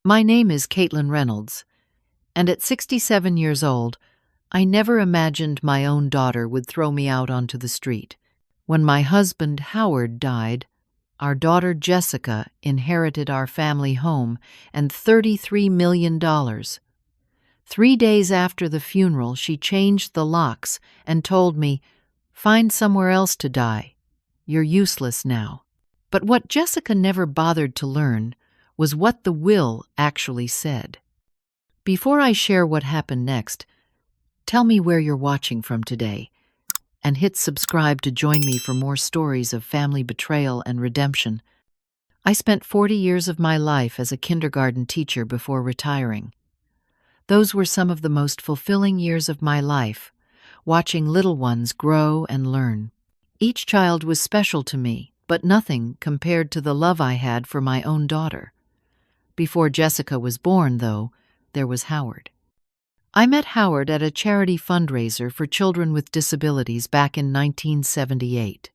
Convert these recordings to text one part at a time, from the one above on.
My name is Caitlin Reynolds, and at 67 years old, I never imagined my own daughter would throw me out onto the street. When my husband, Howard, died, our daughter Jessica inherited our family home and $33 million. 3 days after the funeral, she changed the locks and told me, "Find somewhere else to die. You're useless now." But what Jessica never bothered to learn was what the will actually said. Before I share what happened next, tell me where you're watching from today, and hit subscribe to join me for more stories of family betrayal and redemption. I spent 40 years of my life as a kindergarten teacher before retiring. Those were some of the most fulfilling years of my life, watching little ones grow and learn. Each child was special to me, but nothing compared to the love I had for my own daughter. Before Jessica was born, though, there was Howard. I met Howard at a charity fundraiser for children with disabilities back in 1978.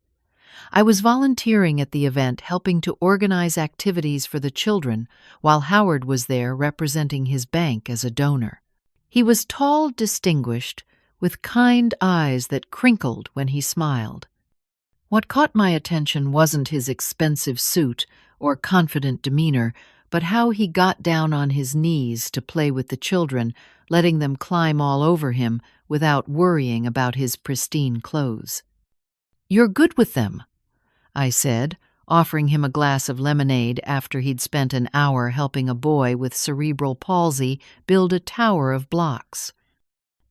I was volunteering at the event, helping to organize activities for the children, while Howard was there representing his bank as a donor. He was tall, distinguished, with kind eyes that crinkled when he smiled. What caught my attention wasn't his expensive suit or confident demeanor, but how he got down on his knees to play with the children, letting them climb all over him without worrying about his pristine clothes. "You're good with them," I said, offering him a glass of lemonade after he'd spent an hour helping a boy with cerebral palsy build a tower of blocks.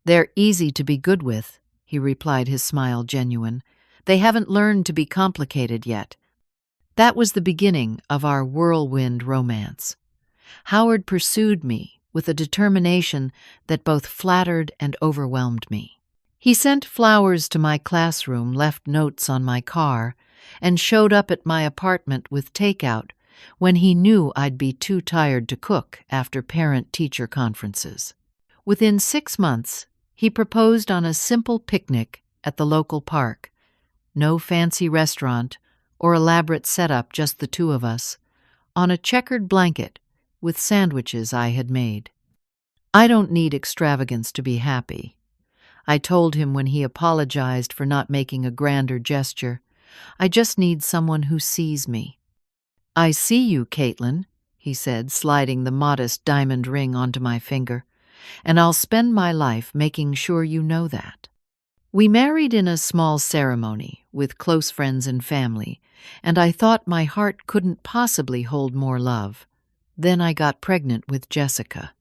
"They're easy to be good with," he replied, his smile genuine. "They haven't learned to be complicated yet." That was the beginning of our whirlwind romance. Howard pursued me with a determination that both flattered and overwhelmed me. He sent flowers to my classroom, left notes on my car, and showed up at my apartment with takeout when he knew I'd be too tired to cook after parent-teacher conferences. Within 6 months, he proposed on a simple picnic at the local park. No fancy restaurant or elaborate setup, just the two of us, on a checkered blanket with sandwiches I had made. "I don't need extravagance to be happy," I told him when he apologized for not making a grander gesture. "I just need someone who sees me." "I see you, Caitlin," he said, sliding the modest diamond ring onto my finger, "and I'll spend my life making sure you know that." We married in a small ceremony with close friends and family, and I thought my heart couldn't possibly hold more love. Then I got pregnant with Jessica.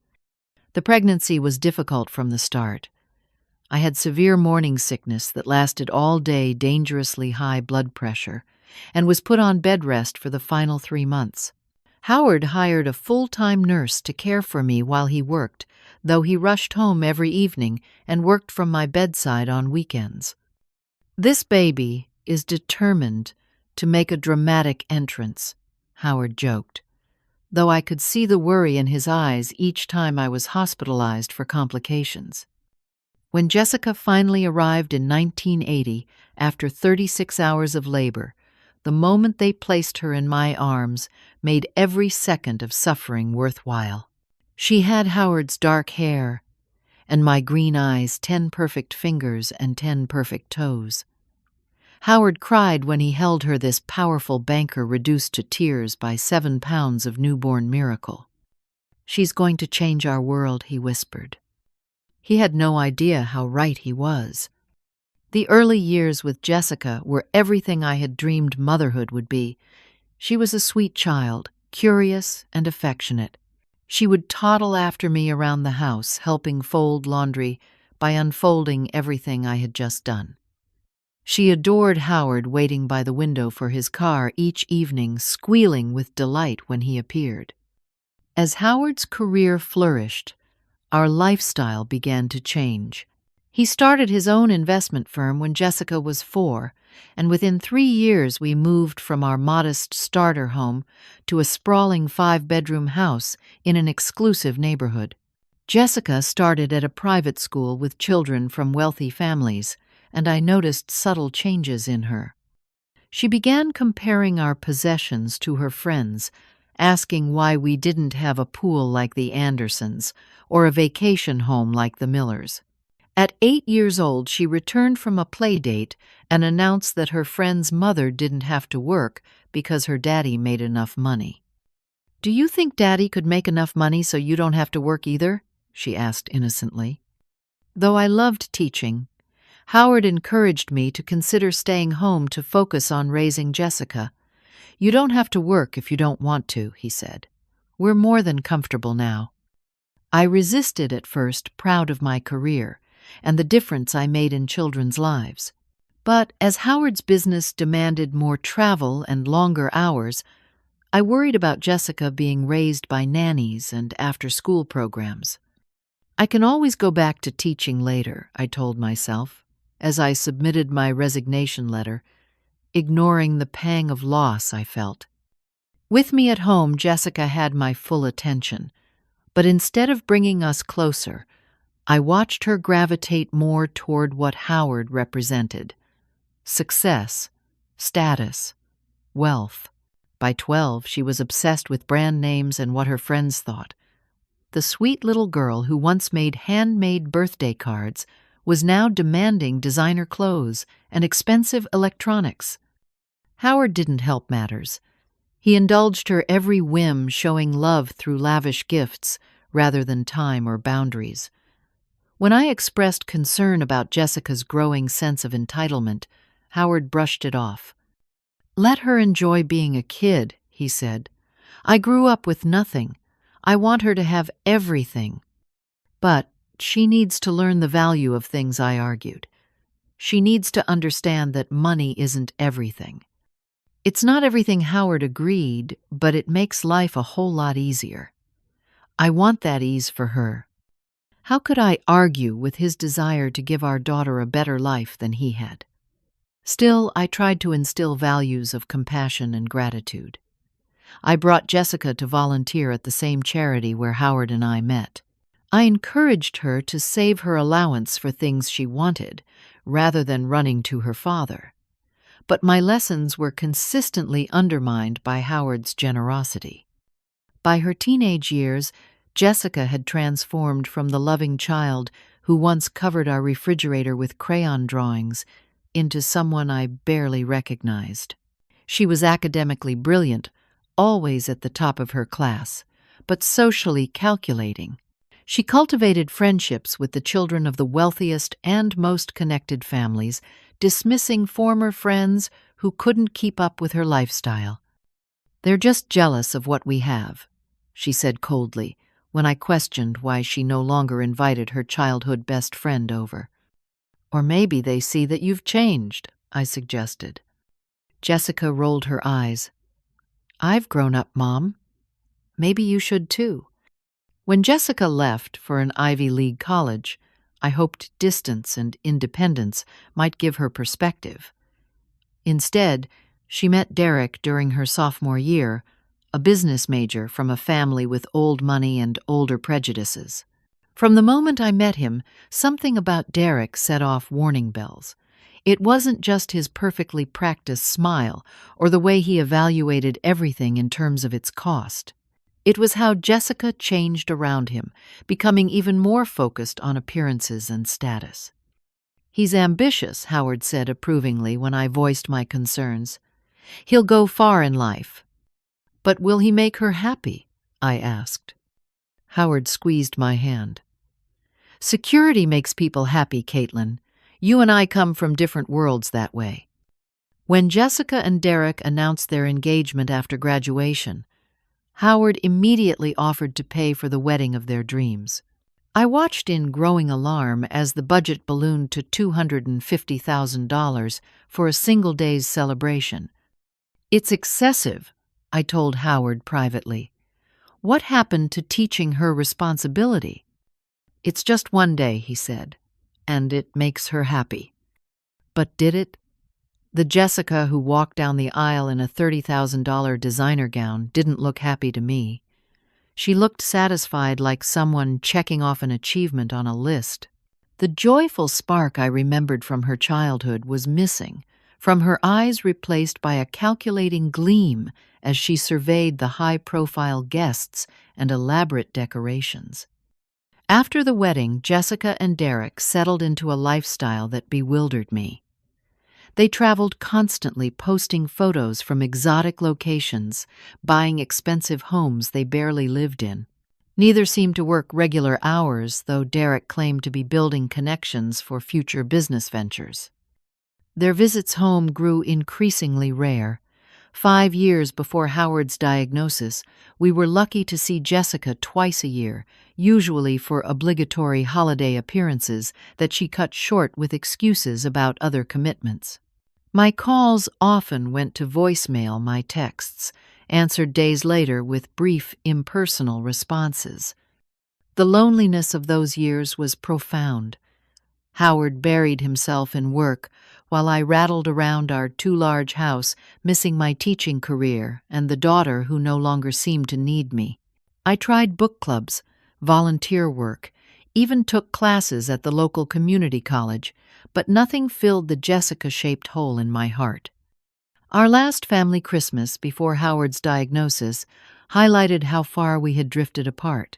The pregnancy was difficult from the start. I had severe morning sickness that lasted all day, dangerously high blood pressure, and was put on bed rest for the final 3 months. Howard hired a full-time nurse to care for me while he worked, though he rushed home every evening and worked from my bedside on weekends. "This baby is determined to make a dramatic entrance," Howard joked, though I could see the worry in his eyes each time I was hospitalized for complications. When Jessica finally arrived in 1980, after 36 hours of labor, the moment they placed her in my arms made every second of suffering worthwhile. She had Howard's dark hair, and my green eyes, 10 perfect fingers and 10 perfect toes. Howard cried when he held her, this powerful banker reduced to tears by 7 pounds of newborn miracle. "She's going to change our world," he whispered. He had no idea how right he was. The early years with Jessica were everything I had dreamed motherhood would be. She was a sweet child, curious and affectionate. She would toddle after me around the house, helping fold laundry by unfolding everything I had just done. She adored Howard, waiting by the window for his car each evening, squealing with delight when he appeared. As Howard's career flourished, our lifestyle began to change. He started his own investment firm when Jessica was 4, and within 3 years we moved from our modest starter home to a sprawling 5-bedroom house in an exclusive neighborhood. Jessica started at a private school with children from wealthy families, and I noticed subtle changes in her. She began comparing our possessions to her friends asking why we didn't have a pool like the Andersons or a vacation home like the Millers. At 8 years old, she returned from a play date and announced that her friend's mother didn't have to work because her daddy made enough money. "Do you think Daddy could make enough money so you don't have to work either?" she asked innocently. Though I loved teaching, Howard encouraged me to consider staying home to focus on raising Jessica. "You don't have to work if you don't want to," he said. "We're more than comfortable now." I resisted at first, proud of my career and the difference I made in children's lives. But as Howard's business demanded more travel and longer hours, I worried about Jessica being raised by nannies and after-school programs. "I can always go back to teaching later," I told myself, as I submitted my resignation letter, ignoring the pang of loss I felt. With me at home, Jessica had my full attention, but instead of bringing us closer, I watched her gravitate more toward what Howard represented: success, status, wealth. By 12, she was obsessed with brand names and what her friends thought. The sweet little girl who once made handmade birthday cards was now demanding designer clothes and expensive electronics. Howard didn't help matters. He indulged her every whim, showing love through lavish gifts rather than time or boundaries. When I expressed concern about Jessica's growing sense of entitlement, Howard brushed it off. "Let her enjoy being a kid," he said. "I grew up with nothing. I want her to have everything." "But she needs to learn the value of things," I argued. "She needs to understand that money isn't everything." It's not everything, Howard agreed, but it makes life a whole lot easier. I want that ease for her. How could I argue with his desire to give our daughter a better life than he had? Still, I tried to instill values of compassion and gratitude. I brought Jessica to volunteer at the same charity where Howard and I met. I encouraged her to save her allowance for things she wanted, rather than running to her father. But my lessons were consistently undermined by Howard's generosity. By her teenage years, Jessica had transformed from the loving child who once covered our refrigerator with crayon drawings into someone I barely recognized. She was academically brilliant, always at the top of her class, but socially calculating. She cultivated friendships with the children of the wealthiest and most connected families, dismissing former friends who couldn't keep up with her lifestyle. "They're just jealous of what we have," she said coldly when I questioned why she no longer invited her childhood best friend over. "Or maybe they see that you've changed," I suggested. Jessica rolled her eyes. "I've grown up, Mom. Maybe you should too." When Jessica left for an Ivy League college, I hoped distance and independence might give her perspective. Instead, she met Derek during her sophomore year, a business major from a family with old money and older prejudices. From the moment I met him, something about Derek set off warning bells. It wasn't just his perfectly practiced smile or the way he evaluated everything in terms of its cost. It was how Jessica changed around him, becoming even more focused on appearances and status. "He's ambitious," Howard said approvingly when I voiced my concerns. "He'll go far in life." "But will he make her happy?" I asked. Howard squeezed my hand. "Security makes people happy, Caitlin. You and I come from different worlds that way." When Jessica and Derek announced their engagement after graduation, Howard immediately offered to pay for the wedding of their dreams. I watched in growing alarm as the budget ballooned to $250,000 for a single day's celebration. "It's excessive," I told Howard privately. "What happened to teaching her responsibility?" "It's just one day," he said, "and it makes her happy." But did it? The Jessica who walked down the aisle in a $30,000 designer gown didn't look happy to me. She looked satisfied, like someone checking off an achievement on a list. The joyful spark I remembered from her childhood was missing from her eyes replaced by a calculating gleam as she surveyed the high-profile guests and elaborate decorations. After the wedding, Jessica and Derek settled into a lifestyle that bewildered me. They traveled constantly, posting photos from exotic locations, buying expensive homes they barely lived in. Neither seemed to work regular hours, though Derek claimed to be building connections for future business ventures. Their visits home grew increasingly rare. 5 years before Howard's diagnosis, we were lucky to see Jessica twice a year, usually for obligatory holiday appearances that she cut short with excuses about other commitments. My calls often went to voicemail, my texts, answered days later with brief, impersonal responses. The loneliness of those years was profound. Howard buried himself in work, while I rattled around our too-large house, missing my teaching career and the daughter who no longer seemed to need me. I tried book clubs, volunteer work, even took classes at the local community college, but nothing filled the Jessica-shaped hole in my heart. Our last family Christmas before Howard's diagnosis highlighted how far we had drifted apart.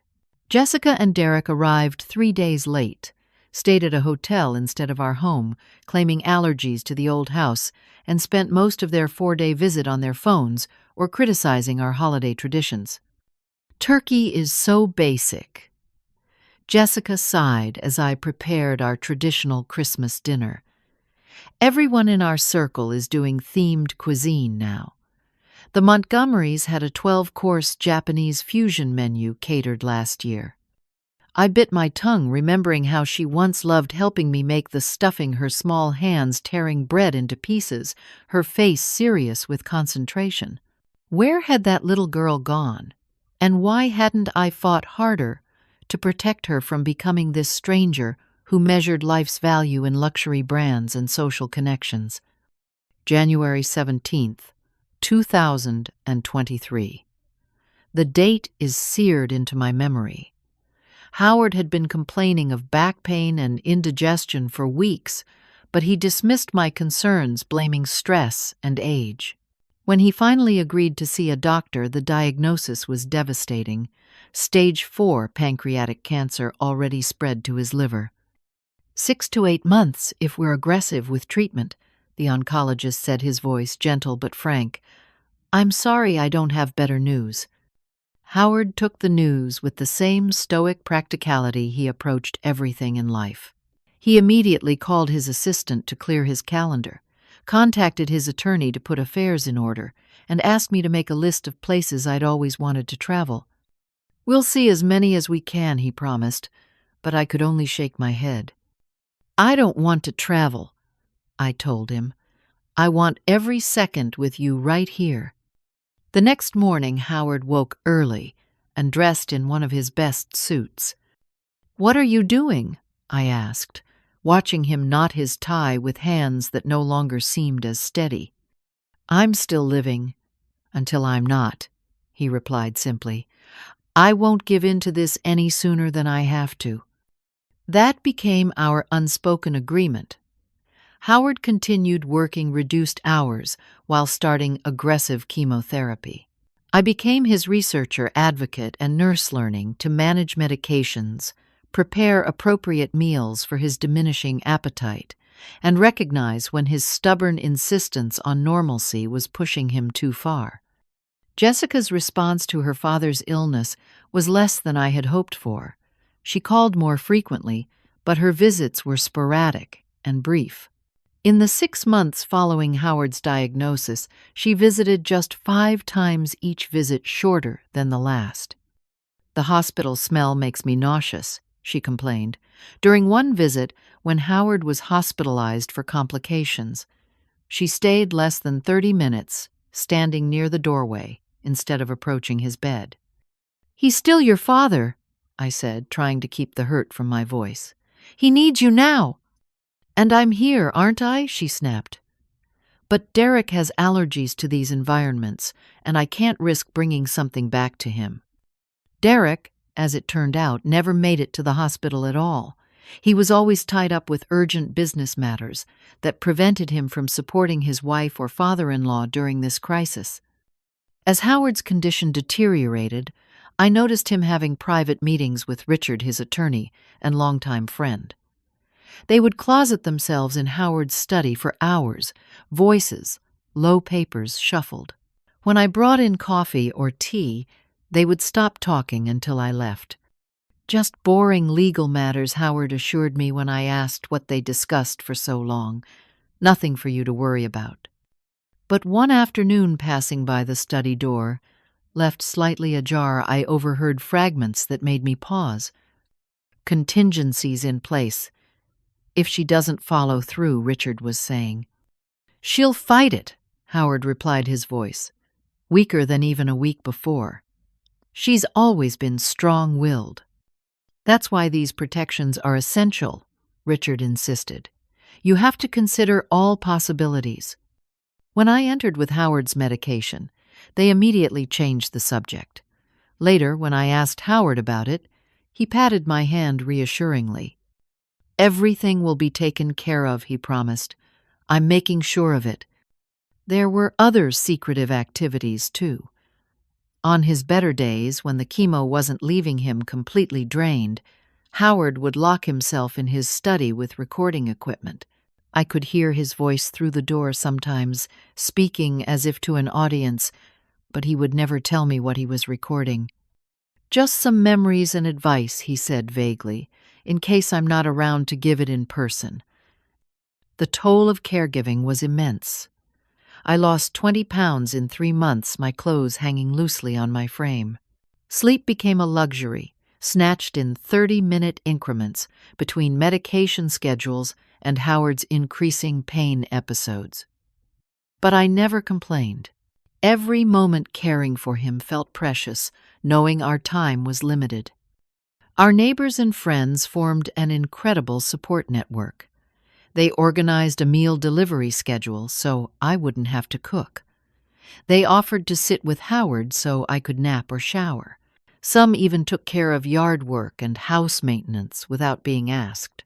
Jessica and Derek arrived 3 days late, stayed at a hotel instead of our home, claiming allergies to the old house, and spent most of their 4-day visit on their phones or criticizing our holiday traditions. Turkey is so basic. Jessica sighed as I prepared our traditional Christmas dinner. Everyone in our circle is doing themed cuisine now. The Montgomerys had a 12-course Japanese fusion menu catered last year. I bit my tongue, remembering how she once loved helping me make the stuffing, her small hands tearing bread into pieces, her face serious with concentration. Where had that little girl gone? And why hadn't I fought harder to protect her from becoming this stranger who measured life's value in luxury brands and social connections? January 17th, 2023. The date is seared into my memory. Howard had been complaining of back pain and indigestion for weeks, but he dismissed my concerns, blaming stress and age. When he finally agreed to see a doctor, the diagnosis was devastating. Stage 4 pancreatic cancer already spread to his liver. 6 to 8 months if we're aggressive with treatment, the oncologist said, his voice gentle but frank. I'm sorry I don't have better news. Howard took the news with the same stoic practicality he approached everything in life. He immediately called his assistant to clear his calendar, contacted his attorney to put affairs in order, and asked me to make a list of places I'd always wanted to travel. We'll see as many as we can, he promised, but I could only shake my head. I don't want to travel, I told him. I want every second with you right here. The next morning, Howard woke early and dressed in one of his best suits. What are you doing? I asked, watching him knot his tie with hands that no longer seemed as steady. I'm still living until I'm not, he replied simply. I won't give in to this any sooner than I have to. That became our unspoken agreement. Howard continued working reduced hours while starting aggressive chemotherapy. I became his researcher, advocate, and nurse, learning to manage medications, prepare appropriate meals for his diminishing appetite, and recognize when his stubborn insistence on normalcy was pushing him too far. Jessica's response to her father's illness was less than I had hoped for. She called more frequently, but her visits were sporadic and brief. In the 6 months following Howard's diagnosis, she visited just 5 times, each visit shorter than the last. The hospital smell makes me nauseous, she complained. During one visit, when Howard was hospitalized for complications, she stayed less than 30 minutes, standing near the doorway instead of approaching his bed. He's still your father, I said, trying to keep the hurt from my voice. He needs you now. And I'm here, aren't I? She snapped. But Derek has allergies to these environments, and I can't risk bringing something back to him. Derek, as it turned out, never made it to the hospital at all. He was always tied up with urgent business matters that prevented him from supporting his wife or father-in-law during this crisis. As Howard's condition deteriorated, I noticed him having private meetings with Richard, his attorney and longtime friend. They would closet themselves in Howard's study for hours, voices, low papers shuffled. When I brought in coffee or tea, they would stop talking until I left. Just boring legal matters, Howard assured me when I asked what they discussed for so long. Nothing for you to worry about. But one afternoon, passing by the study door, left slightly ajar, I overheard fragments that made me pause. Contingencies in place. If she doesn't follow through, Richard was saying. She'll fight it, Howard replied, his voice weaker than even a week before. She's always been strong-willed. That's why these protections are essential, Richard insisted. You have to consider all possibilities. When I entered with Howard's medication, they immediately changed the subject. Later, when I asked Howard about it, he patted my hand reassuringly. Everything will be taken care of, he promised. I'm making sure of it. There were other secretive activities, too. On his better days, when the chemo wasn't leaving him completely drained, Howard would lock himself in his study with recording equipment. I could hear his voice through the door sometimes, speaking as if to an audience, but he would never tell me what he was recording. Just some memories and advice, he said vaguely, in case I'm not around to give it in person. The toll of caregiving was immense. I lost 20 pounds in 3 months, my clothes hanging loosely on my frame. Sleep became a luxury, snatched in 30-minute increments between medication schedules and Howard's increasing pain episodes. But I never complained. Every moment caring for him felt precious, knowing our time was limited. Our neighbors and friends formed an incredible support network. They organized a meal delivery schedule so I wouldn't have to cook. They offered to sit with Howard so I could nap or shower. Some even took care of yard work and house maintenance without being asked.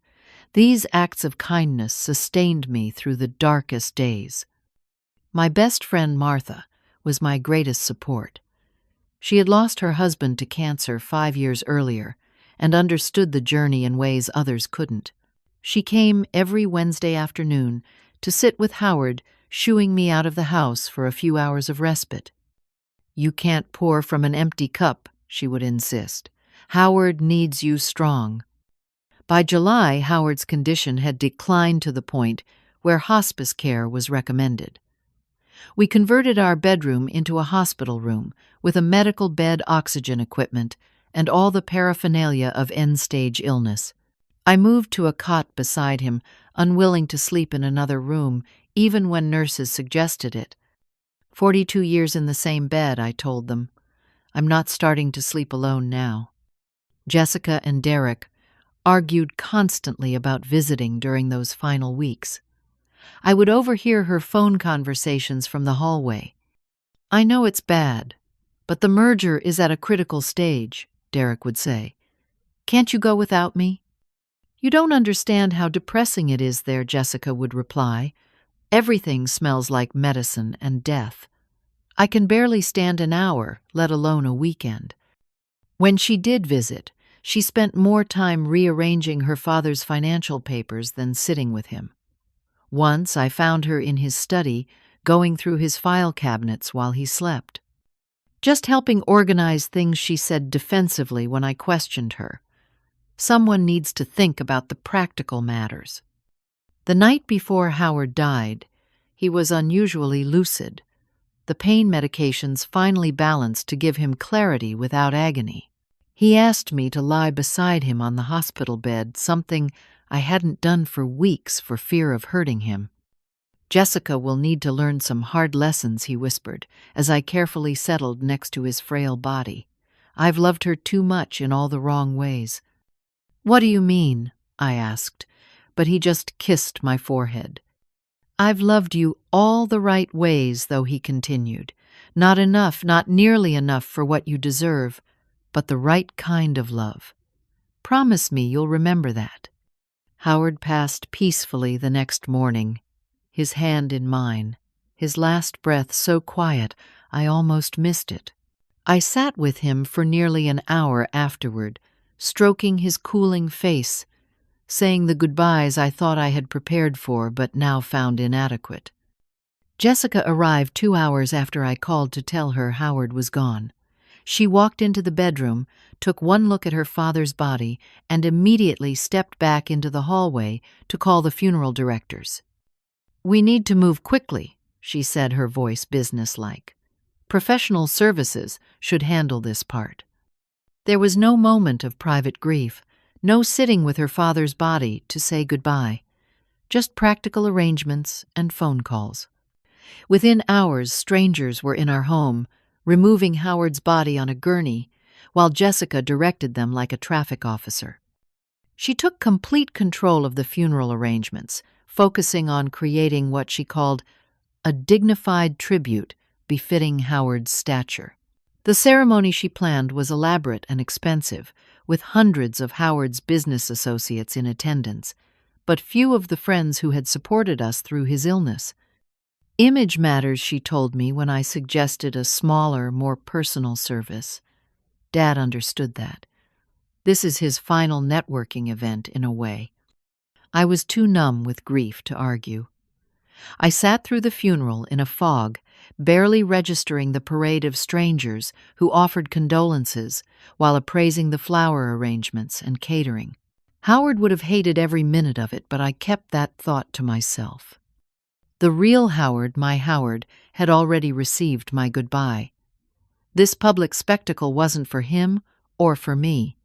These acts of kindness sustained me through the darkest days. My best friend Martha was my greatest support. She had lost her husband to cancer 5 years earlier and understood the journey in ways others couldn't. She came every Wednesday afternoon to sit with Howard, shooing me out of the house for a few hours of respite. You can't pour from an empty cup, she would insist. Howard needs you strong. By July, Howard's condition had declined to the point where hospice care was recommended. We converted our bedroom into a hospital room with a medical bed, oxygen equipment, and all the paraphernalia of end-stage illness. I moved to a cot beside him, unwilling to sleep in another room, even when nurses suggested it. 42 years in the same bed, I told them. I'm not starting to sleep alone now. Jessica and Derek argued constantly about visiting during those final weeks. I would overhear her phone conversations from the hallway. I know it's bad, but the merger is at a critical stage, Derek would say. Can't you go without me? You don't understand how depressing it is there, Jessica would reply. Everything smells like medicine and death. I can barely stand an hour, let alone a weekend. When she did visit, she spent more time rearranging her father's financial papers than sitting with him. Once I found her in his study, going through his file cabinets while he slept. Just helping organize things, she said defensively when I questioned her. Someone needs to think about the practical matters. The night before Howard died, he was unusually lucid. The pain medications finally balanced to give him clarity without agony. He asked me to lie beside him on the hospital bed, something I hadn't done for weeks for fear of hurting him. Jessica will need to learn some hard lessons, he whispered, as I carefully settled next to his frail body. I've loved her too much in all the wrong ways. What do you mean? I asked, but he just kissed my forehead. I've loved you all the right ways, though, he continued. Not enough, not nearly enough for what you deserve, but the right kind of love. Promise me you'll remember that. Howard passed peacefully the next morning, his hand in mine, his last breath so quiet I almost missed it. I sat with him for nearly an hour afterward, stroking his cooling face, saying the goodbyes I thought I had prepared for but now found inadequate. Jessica arrived 2 hours after I called to tell her Howard was gone. She walked into the bedroom, took one look at her father's body, and immediately stepped back into the hallway to call the funeral directors. "We need to move quickly," she said, her voice businesslike. "Professional services should handle this part." There was no moment of private grief, no sitting with her father's body to say goodbye, just practical arrangements and phone calls. Within hours, strangers were in our home, removing Howard's body on a gurney, while Jessica directed them like a traffic officer. She took complete control of the funeral arrangements, focusing on creating what she called a dignified tribute befitting Howard's stature. The ceremony she planned was elaborate and expensive, with hundreds of Howard's business associates in attendance, but few of the friends who had supported us through his illness. Image matters, she told me when I suggested a smaller, more personal service. Dad understood that. This is his final networking event, in a way. I was too numb with grief to argue. I sat through the funeral in a fog, barely registering the parade of strangers who offered condolences while appraising the flower arrangements and catering. Howard would have hated every minute of it, but I kept that thought to myself. The real Howard, my Howard, had already received my goodbye. This public spectacle wasn't for him or for me.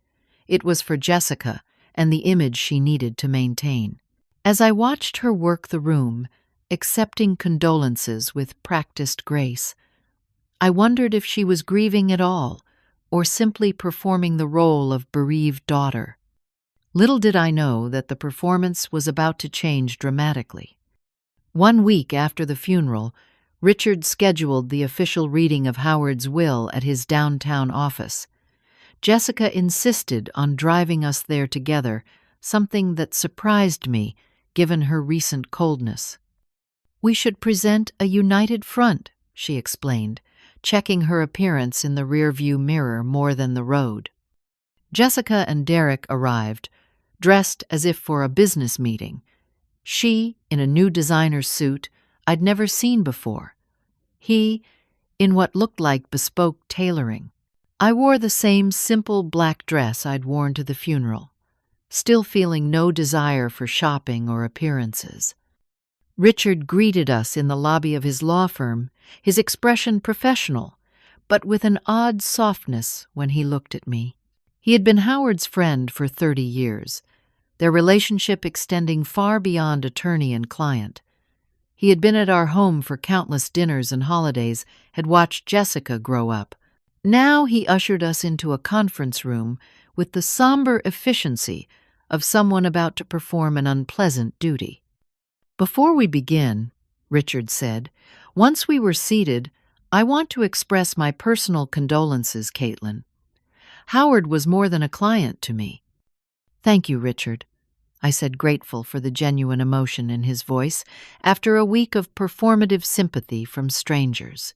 It was for Jessica and the image she needed to maintain. As I watched her work the room, accepting condolences with practiced grace, I wondered if she was grieving at all or simply performing the role of bereaved daughter. Little did I know that the performance was about to change dramatically. 1 week after the funeral, Richard scheduled the official reading of Howard's will at his downtown office. Jessica insisted on driving us there together, something that surprised me given her recent coldness. "We should present a united front," she explained, checking her appearance in the rearview mirror more than the road. Jessica and Derek arrived, dressed as if for a business meeting. She, in a new designer suit I'd never seen before. He, in what looked like bespoke tailoring. I wore the same simple black dress I'd worn to the funeral, still feeling no desire for shopping or appearances. Richard greeted us in the lobby of his law firm, his expression professional, but with an odd softness when he looked at me. He had been Howard's friend for 30 years, their relationship extending far beyond attorney and client. He had been at our home for countless dinners and holidays, had watched Jessica grow up. Now he ushered us into a conference room with the somber efficiency of someone about to perform an unpleasant duty. "Before we begin," Richard said, "once we were seated, I want to express my personal condolences, Caitlin. Howard was more than a client to me." "Thank you, Richard," I said, grateful for the genuine emotion in his voice after a week of performative sympathy from strangers.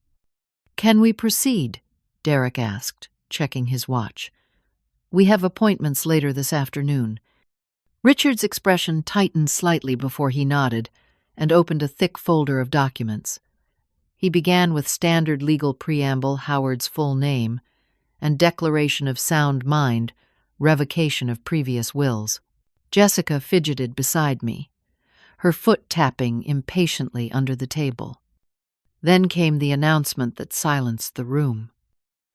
"Can we proceed?" Derek asked, checking his watch. "We have appointments later this afternoon." Richard's expression tightened slightly before he nodded and opened a thick folder of documents. He began with standard legal preamble, Howard's full name, and declaration of sound mind, revocation of previous wills. Jessica fidgeted beside me, her foot tapping impatiently under the table. Then came the announcement that silenced the room.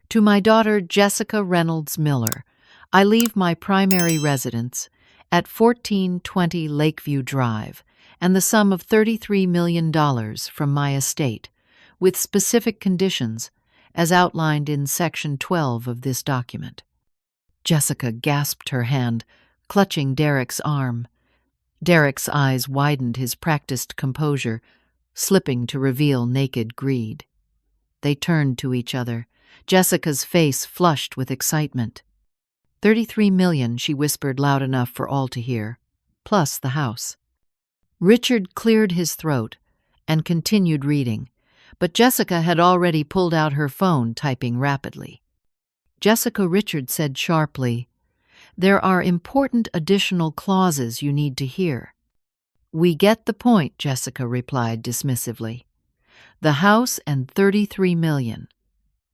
"To my daughter Jessica Reynolds Miller, I leave my primary residence at 1420 Lakeview Drive and the sum of $33 million from my estate, with specific conditions, as outlined in Section 12 of this document." Jessica gasped her hand, clutching Derek's arm. Derek's eyes widened his practiced composure, slipping to reveal naked greed. They turned to each other, Jessica's face flushed with excitement. 33 million, she whispered loud enough for all to hear, plus the house. Richard cleared his throat and continued reading, but Jessica had already pulled out her phone, typing rapidly. Jessica, Richard said sharply, "There are important additional clauses you need to hear." "We get the point," Jessica replied dismissively. "The house and 33 million.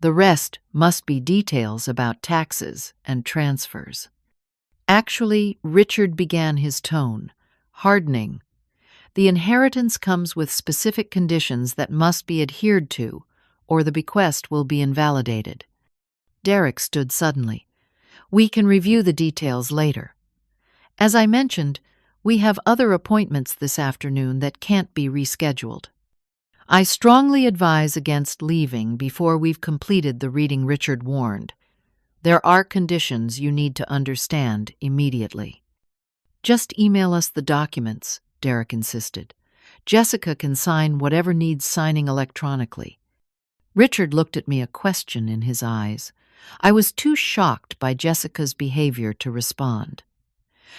The rest must be details about taxes and transfers." Actually, Richard began, his tone hardening. "The inheritance comes with specific conditions that must be adhered to, or the bequest will be invalidated." Derek stood suddenly. "We can review the details later. As I mentioned, we have other appointments this afternoon that can't be rescheduled. I strongly advise against leaving before we've completed the reading," Richard warned. "There are conditions you need to understand immediately." "Just email us the documents," Derek insisted. "Jessica can sign whatever needs signing electronically." Richard looked at me, a question in his eyes. I was too shocked by Jessica's behavior to respond.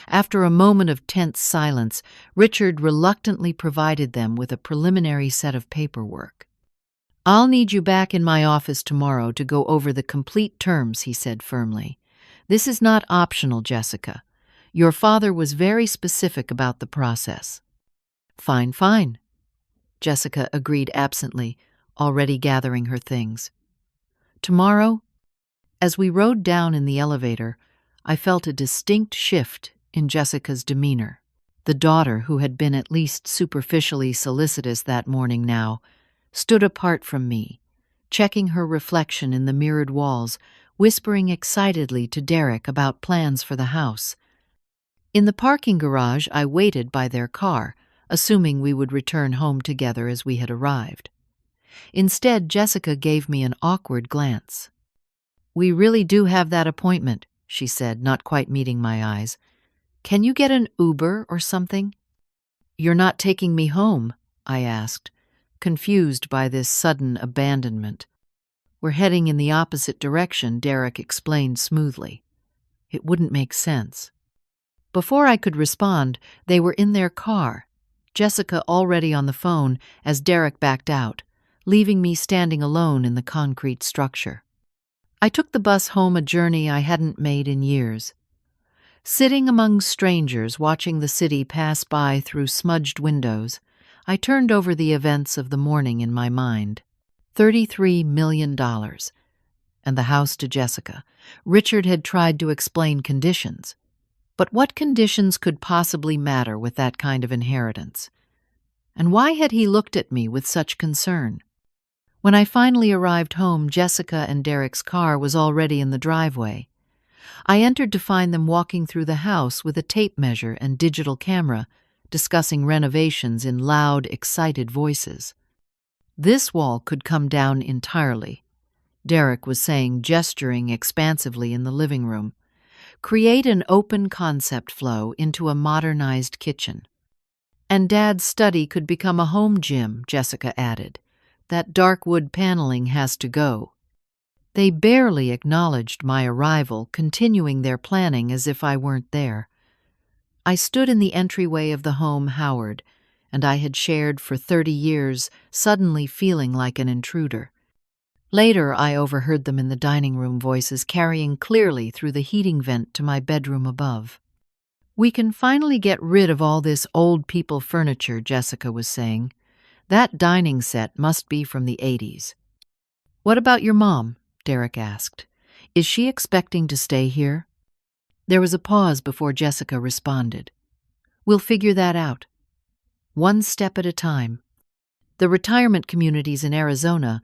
After a moment of tense silence, Richard reluctantly provided them with a preliminary set of paperwork. "I'll need you back in my office tomorrow to go over the complete terms," he said firmly. "This is not optional, Jessica. Your father was very specific about the process." "Fine, fine," Jessica agreed absently, already gathering her things. "Tomorrow?" As we rode down in the elevator, I felt a distinct shift in Jessica's demeanor. The daughter, who had been at least superficially solicitous that morning now, stood apart from me, checking her reflection in the mirrored walls, whispering excitedly to Derek about plans for the house. In the parking garage, I waited by their car, assuming we would return home together as we had arrived. Instead, Jessica gave me an awkward glance. "We really do have that appointment," she said, not quite meeting my eyes. "Can you get an Uber or something?" "You're not taking me home?" I asked, confused by this sudden abandonment. "We're heading in the opposite direction," Derek explained smoothly. "It wouldn't make sense." Before I could respond, they were in their car, Jessica already on the phone as Derek backed out, leaving me standing alone in the concrete structure. I took the bus home, a journey I hadn't made in years. Sitting among strangers watching the city pass by through smudged windows, I turned over the events of the morning in my mind. $33 million. And the house to Jessica. Richard had tried to explain conditions. But what conditions could possibly matter with that kind of inheritance? And why had he looked at me with such concern? When I finally arrived home, Jessica and Derek's car was already in the driveway. I entered to find them walking through the house with a tape measure and digital camera, discussing renovations in loud, excited voices. "This wall could come down entirely," Derek was saying, gesturing expansively in the living room. "Create an open concept flow into a modernized kitchen." "And Dad's study could become a home gym," Jessica added. "That dark wood paneling has to go." They barely acknowledged my arrival, continuing their planning as if I weren't there. I stood in the entryway of the home Howard, and I had shared for 30 years, suddenly feeling like an intruder. Later, I overheard them in the dining room, voices carrying clearly through the heating vent to my bedroom above. "We can finally get rid of all this old people furniture," Jessica was saying. "That dining set must be from the 80s. "What about your mom?" Derek asked. "Is she expecting to stay here?" There was a pause before Jessica responded. "We'll figure that out. One step at a time. The retirement communities in Arizona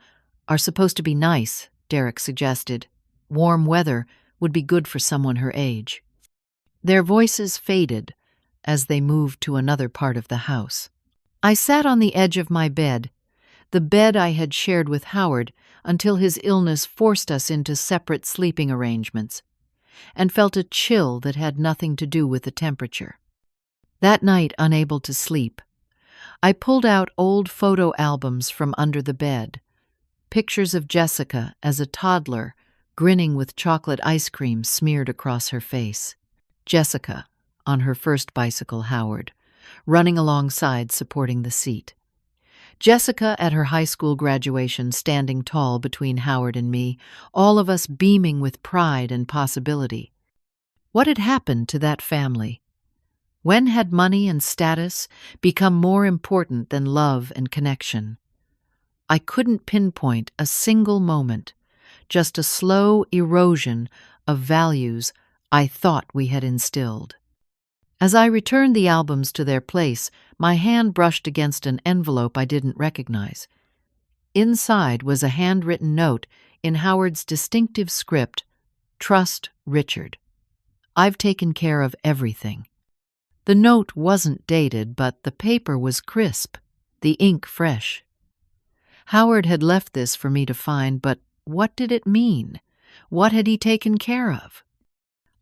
are supposed to be nice," Derek suggested. "Warm weather would be good for someone her age." Their voices faded as they moved to another part of the house. I sat on the edge of my bed, the bed I had shared with Howard until his illness forced us into separate sleeping arrangements, and felt a chill that had nothing to do with the temperature. That night, unable to sleep, I pulled out old photo albums from under the bed, pictures of Jessica as a toddler, grinning with chocolate ice cream smeared across her face. "Jessica," on her first bicycle, Howard, running alongside, supporting the seat. Jessica at her high school graduation, standing tall between Howard and me, all of us beaming with pride and possibility. What had happened to that family? When had money and status become more important than love and connection? I couldn't pinpoint a single moment, just a slow erosion of values I thought we had instilled. As I returned the albums to their place, my hand brushed against an envelope I didn't recognize. Inside was a handwritten note in Howard's distinctive script, "Trust Richard. I've taken care of everything." The note wasn't dated, but the paper was crisp, the ink fresh. Howard had left this for me to find, but what did it mean? What had he taken care of?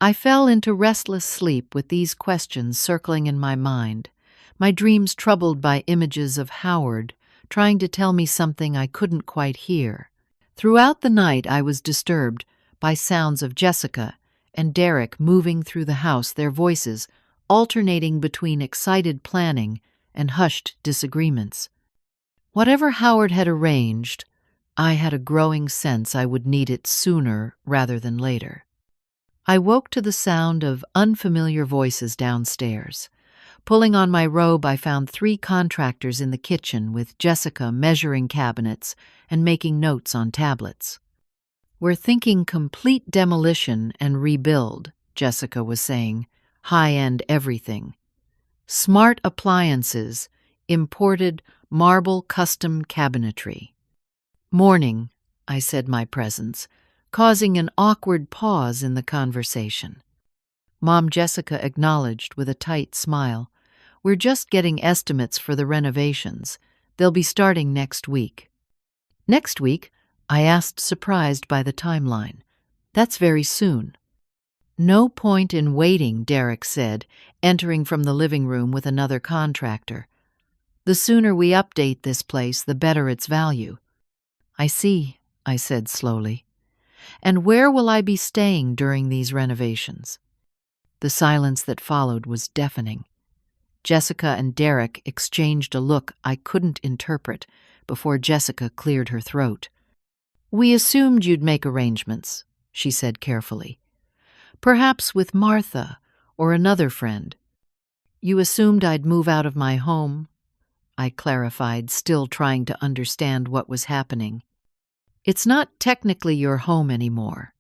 I fell into restless sleep with these questions circling in my mind, my dreams troubled by images of Howard trying to tell me something I couldn't quite hear. Throughout the night I was disturbed by sounds of Jessica and Derek moving through the house, their voices alternating between excited planning and hushed disagreements. Whatever Howard had arranged, I had a growing sense I would need it sooner rather than later. I woke to the sound of unfamiliar voices downstairs. Pulling on my robe, I found 3 contractors in the kitchen with Jessica measuring cabinets and making notes on tablets. "We're thinking complete demolition and rebuild," Jessica was saying. "High-end everything. Smart appliances, imported marble custom cabinetry." "Morning," I said my presence, causing an awkward pause in the conversation. Mom Jessica acknowledged with a tight smile. "We're just getting estimates for the renovations. They'll be starting next week." "Next week?" I asked, surprised by the timeline. "That's very soon." "No point in waiting," Derek said, entering from the living room with another contractor. "The sooner we update this place, the better its value." "I see," I said slowly. "And where will I be staying during these renovations?" The silence that followed was deafening. Jessica and Derek exchanged a look I couldn't interpret before Jessica cleared her throat. "We assumed you'd make arrangements," she said carefully. "Perhaps with Martha or another friend." "You assumed I'd move out of my home," I clarified, still trying to understand what was happening. "It's not technically your home anymore,"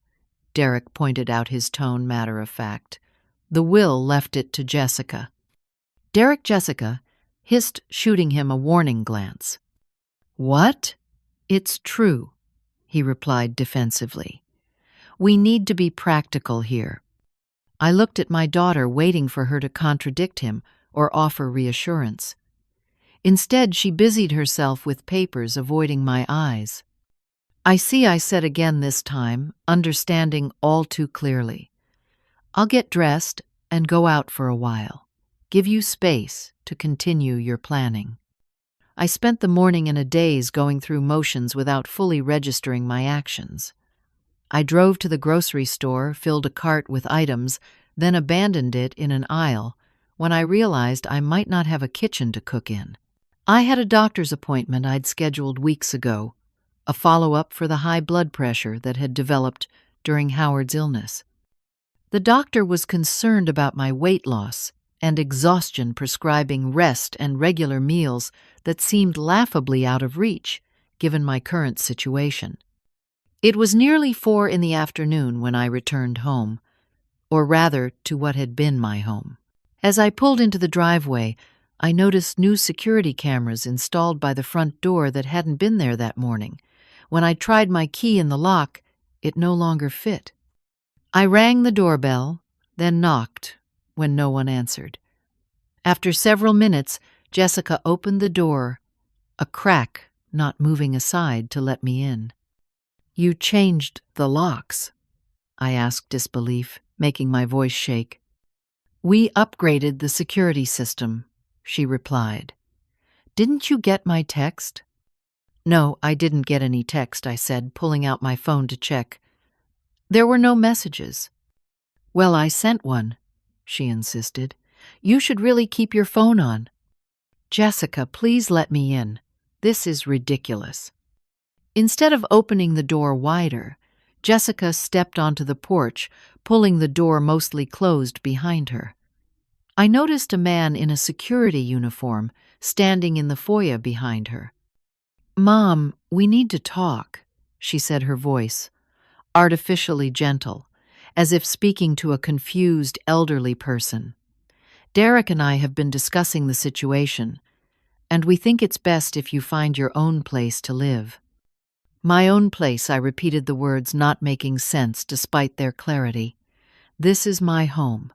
Derek pointed out, his tone matter of fact. "The will left it to Jessica." Jessica hissed, shooting him a warning glance. "What?" "It's true," he replied defensively. "We need to be practical here." I looked at my daughter, waiting for her to contradict him or offer reassurance. Instead, she busied herself with papers, avoiding my eyes. "I see," I said again this time, understanding all too clearly. "I'll get dressed and go out for a while. Give you space to continue your planning." I spent the morning in a daze, going through motions without fully registering my actions. I drove to the grocery store, filled a cart with items, then abandoned it in an aisle when I realized I might not have a kitchen to cook in. I had a doctor's appointment I'd scheduled weeks ago, a follow-up for the high blood pressure that had developed during Howard's illness. The doctor was concerned about my weight loss and exhaustion, prescribing rest and regular meals that seemed laughably out of reach, given my current situation. It was nearly 4 in the afternoon when I returned home, or rather to what had been my home. As I pulled into the driveway, I noticed new security cameras installed by the front door that hadn't been there that morning. When I tried my key in the lock, it no longer fit. I rang the doorbell, then knocked when no one answered. After several minutes, Jessica opened the door, a crack not moving aside to let me in. "You changed the locks?" I asked, disbelief making my voice shake. "We upgraded the security system," she replied. "Didn't you get my text?" "No, I didn't get any text," I said, pulling out my phone to check. "There were no messages." "Well, I sent one," she insisted. "You should really keep your phone on." "Jessica, please let me in. This is ridiculous." Instead of opening the door wider, Jessica stepped onto the porch, pulling the door mostly closed behind her. I noticed a man in a security uniform standing in the foyer behind her. "Mom, we need to talk," she said, her voice artificially gentle, as if speaking to a confused elderly person. "Derek and I have been discussing the situation, and we think it's best if you find your own place to live." "My own place," I repeated, the words not making sense despite their clarity. "This is my home.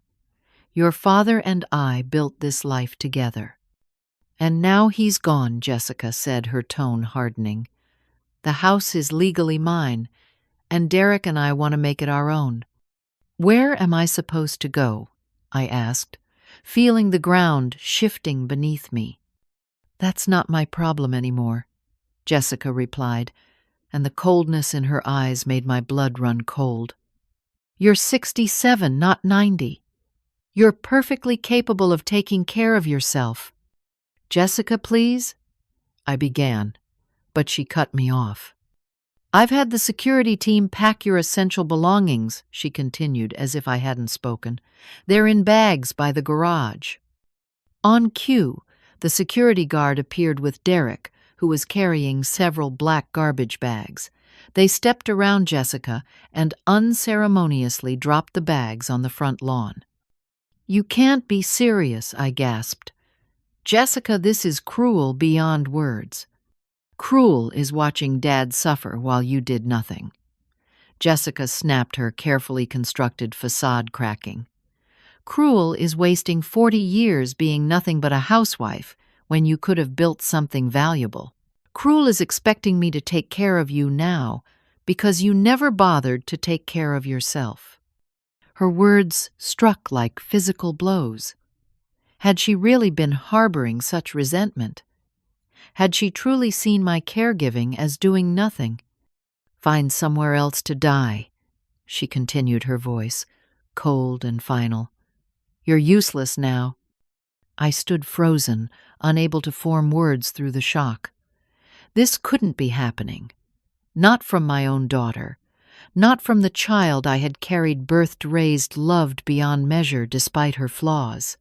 Your father and I built this life together." "And now he's gone," Jessica said, her tone hardening. "The house is legally mine, and Derek and I want to make it our own." "Where am I supposed to go?" I asked, feeling the ground shifting beneath me. "That's not my problem anymore," Jessica replied, and the coldness in her eyes made my blood run cold. "You're 67, not 90. You're perfectly capable of taking care of yourself." "Jessica, please," I began, but she cut me off. "I've had the security team pack your essential belongings," she continued as if I hadn't spoken. "They're in bags by the garage." On cue, the security guard appeared with Derek, who was carrying several black garbage bags. They stepped around Jessica and unceremoniously dropped the bags on the front lawn. "You can't be serious," I gasped. "Jessica, this is cruel beyond words." "Cruel is watching Dad suffer while you did nothing." Jessica snapped, her carefully constructed facade cracking. "Cruel is wasting 40 years being nothing but a housewife when you could have built something valuable. Cruel is expecting me to take care of you now because you never bothered to take care of yourself." Her words struck like physical blows. Had she really been harboring such resentment? Had she truly seen my caregiving as doing nothing? "Find somewhere else to die," she continued, her voice cold and final. "You're useless now." I stood frozen, unable to form words through the shock. This couldn't be happening. Not from my own daughter. Not from the child I had carried, birthed, raised, loved beyond measure despite her flaws.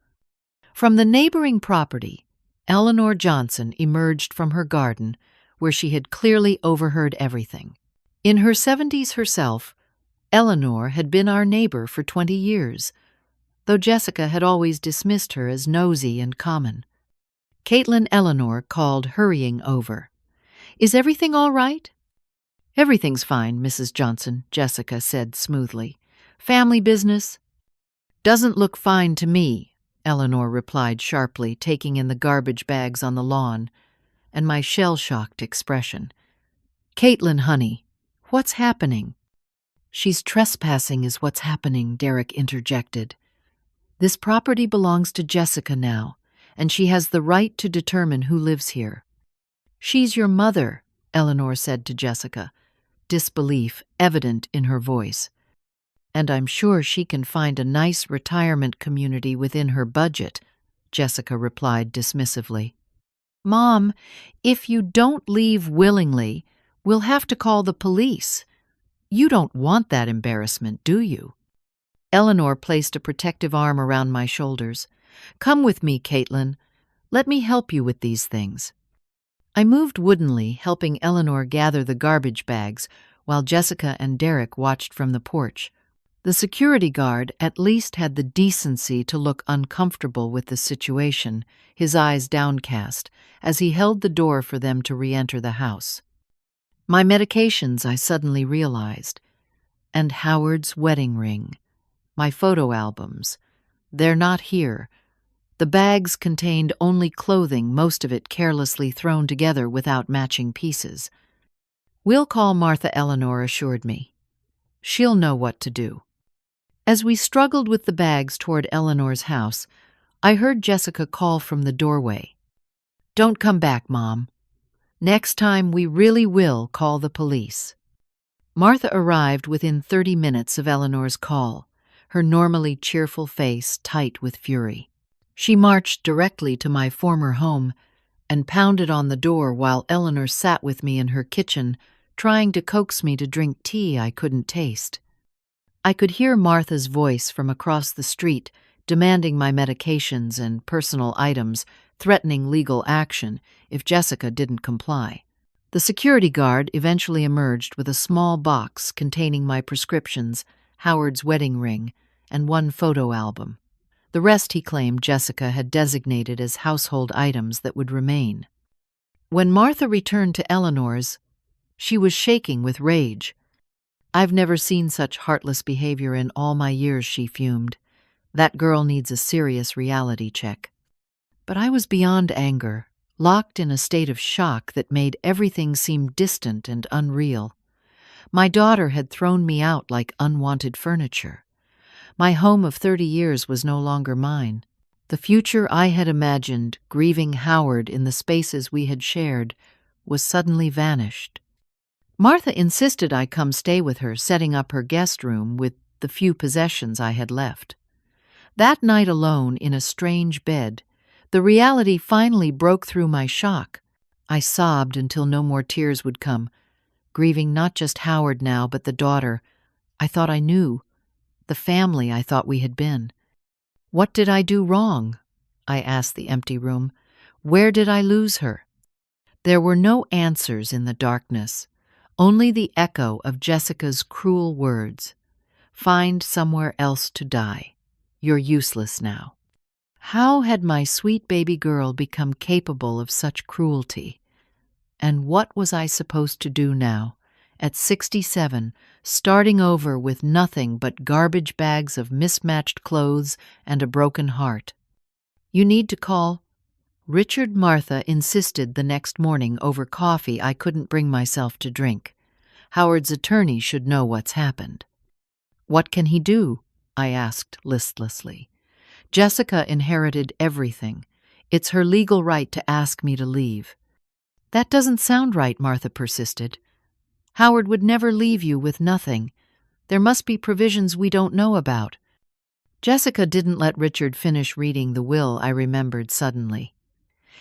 From the neighboring property, Eleanor Johnson emerged from her garden, where she had clearly overheard everything. In her 70s herself, Eleanor had been our neighbor for 20 years, though Jessica had always dismissed her as nosy and common. Caitlin Eleanor called, hurrying over. "Is everything all right?" "Everything's fine, Mrs. Johnson," Jessica said smoothly. "Family business?" "Doesn't look fine to me," Eleanor replied sharply, taking in the garbage bags on the lawn, and my shell-shocked expression. "Caitlin, honey, what's happening?" "She's trespassing is what's happening," Derek interjected. "This property belongs to Jessica now, and she has the right to determine who lives here." "She's your mother," Eleanor said to Jessica, disbelief evident in her voice. "And I'm sure she can find a nice retirement community within her budget," Jessica replied dismissively. "Mom, if you don't leave willingly, we'll have to call the police. You don't want that embarrassment, do you?" Eleanor placed a protective arm around my shoulders. "Come with me, Caitlin. Let me help you with these things." I moved woodenly, helping Eleanor gather the garbage bags, while Jessica and Derek watched from the porch. The security guard at least had the decency to look uncomfortable with the situation, his eyes downcast, as he held the door for them to re-enter the house. My medications, I suddenly realized, and Howard's wedding ring. My photo albums. They're not here. The bags contained only clothing, most of it carelessly thrown together without matching pieces. "We'll call Martha," Eleanor assured me. "She'll know what to do." As we struggled with the bags toward Eleanor's house, I heard Jessica call from the doorway. "Don't come back, Mom. Next time we really will call the police." Martha arrived within 30 minutes of Eleanor's call. her normally cheerful face tight with fury. She marched directly to my former home and pounded on the door while Eleanor sat with me in her kitchen, trying to coax me to drink tea I couldn't taste. I could hear Martha's voice from across the street, demanding my medications and personal items, threatening legal action if Jessica didn't comply. The security guard eventually emerged with a small box containing my prescriptions, Howard's wedding ring, and one photo album. The rest he claimed Jessica had designated as household items that would remain. When Martha returned to Eleanor's, she was shaking with rage. "I've never seen such heartless behavior in all my years," she fumed. "That girl needs a serious reality check." But I was beyond anger, locked in a state of shock that made everything seem distant and unreal. My daughter had thrown me out like unwanted furniture. My home of 30 years was no longer mine. The future I had imagined, grieving Howard in the spaces we had shared, was suddenly vanished. Martha insisted I come stay with her, setting up her guest room with the few possessions I had left. That night alone in a strange bed, the reality finally broke through my shock. I sobbed until no more tears would come, grieving not just Howard now, but the daughter I thought I knew, the family I thought we had been. What did I do wrong? I asked the empty room. Where did I lose her? There were no answers in the darkness, only the echo of Jessica's cruel words. "Find somewhere else to die. You're useless now." How had my sweet baby girl become capable of such cruelty? And what was I supposed to do now, at 67, starting over with nothing but garbage bags of mismatched clothes and a broken heart? "You need to call." Richard Martha insisted the next morning over coffee I couldn't bring myself to drink. Howard's attorney should know what's happened. "What can he do?" I asked listlessly. "Jessica inherited everything. It's her legal right to ask me to leave." "That doesn't sound right," Martha persisted. "Howard would never leave you with nothing. There must be provisions we don't know about." Jessica didn't let Richard finish reading the will, I remembered suddenly.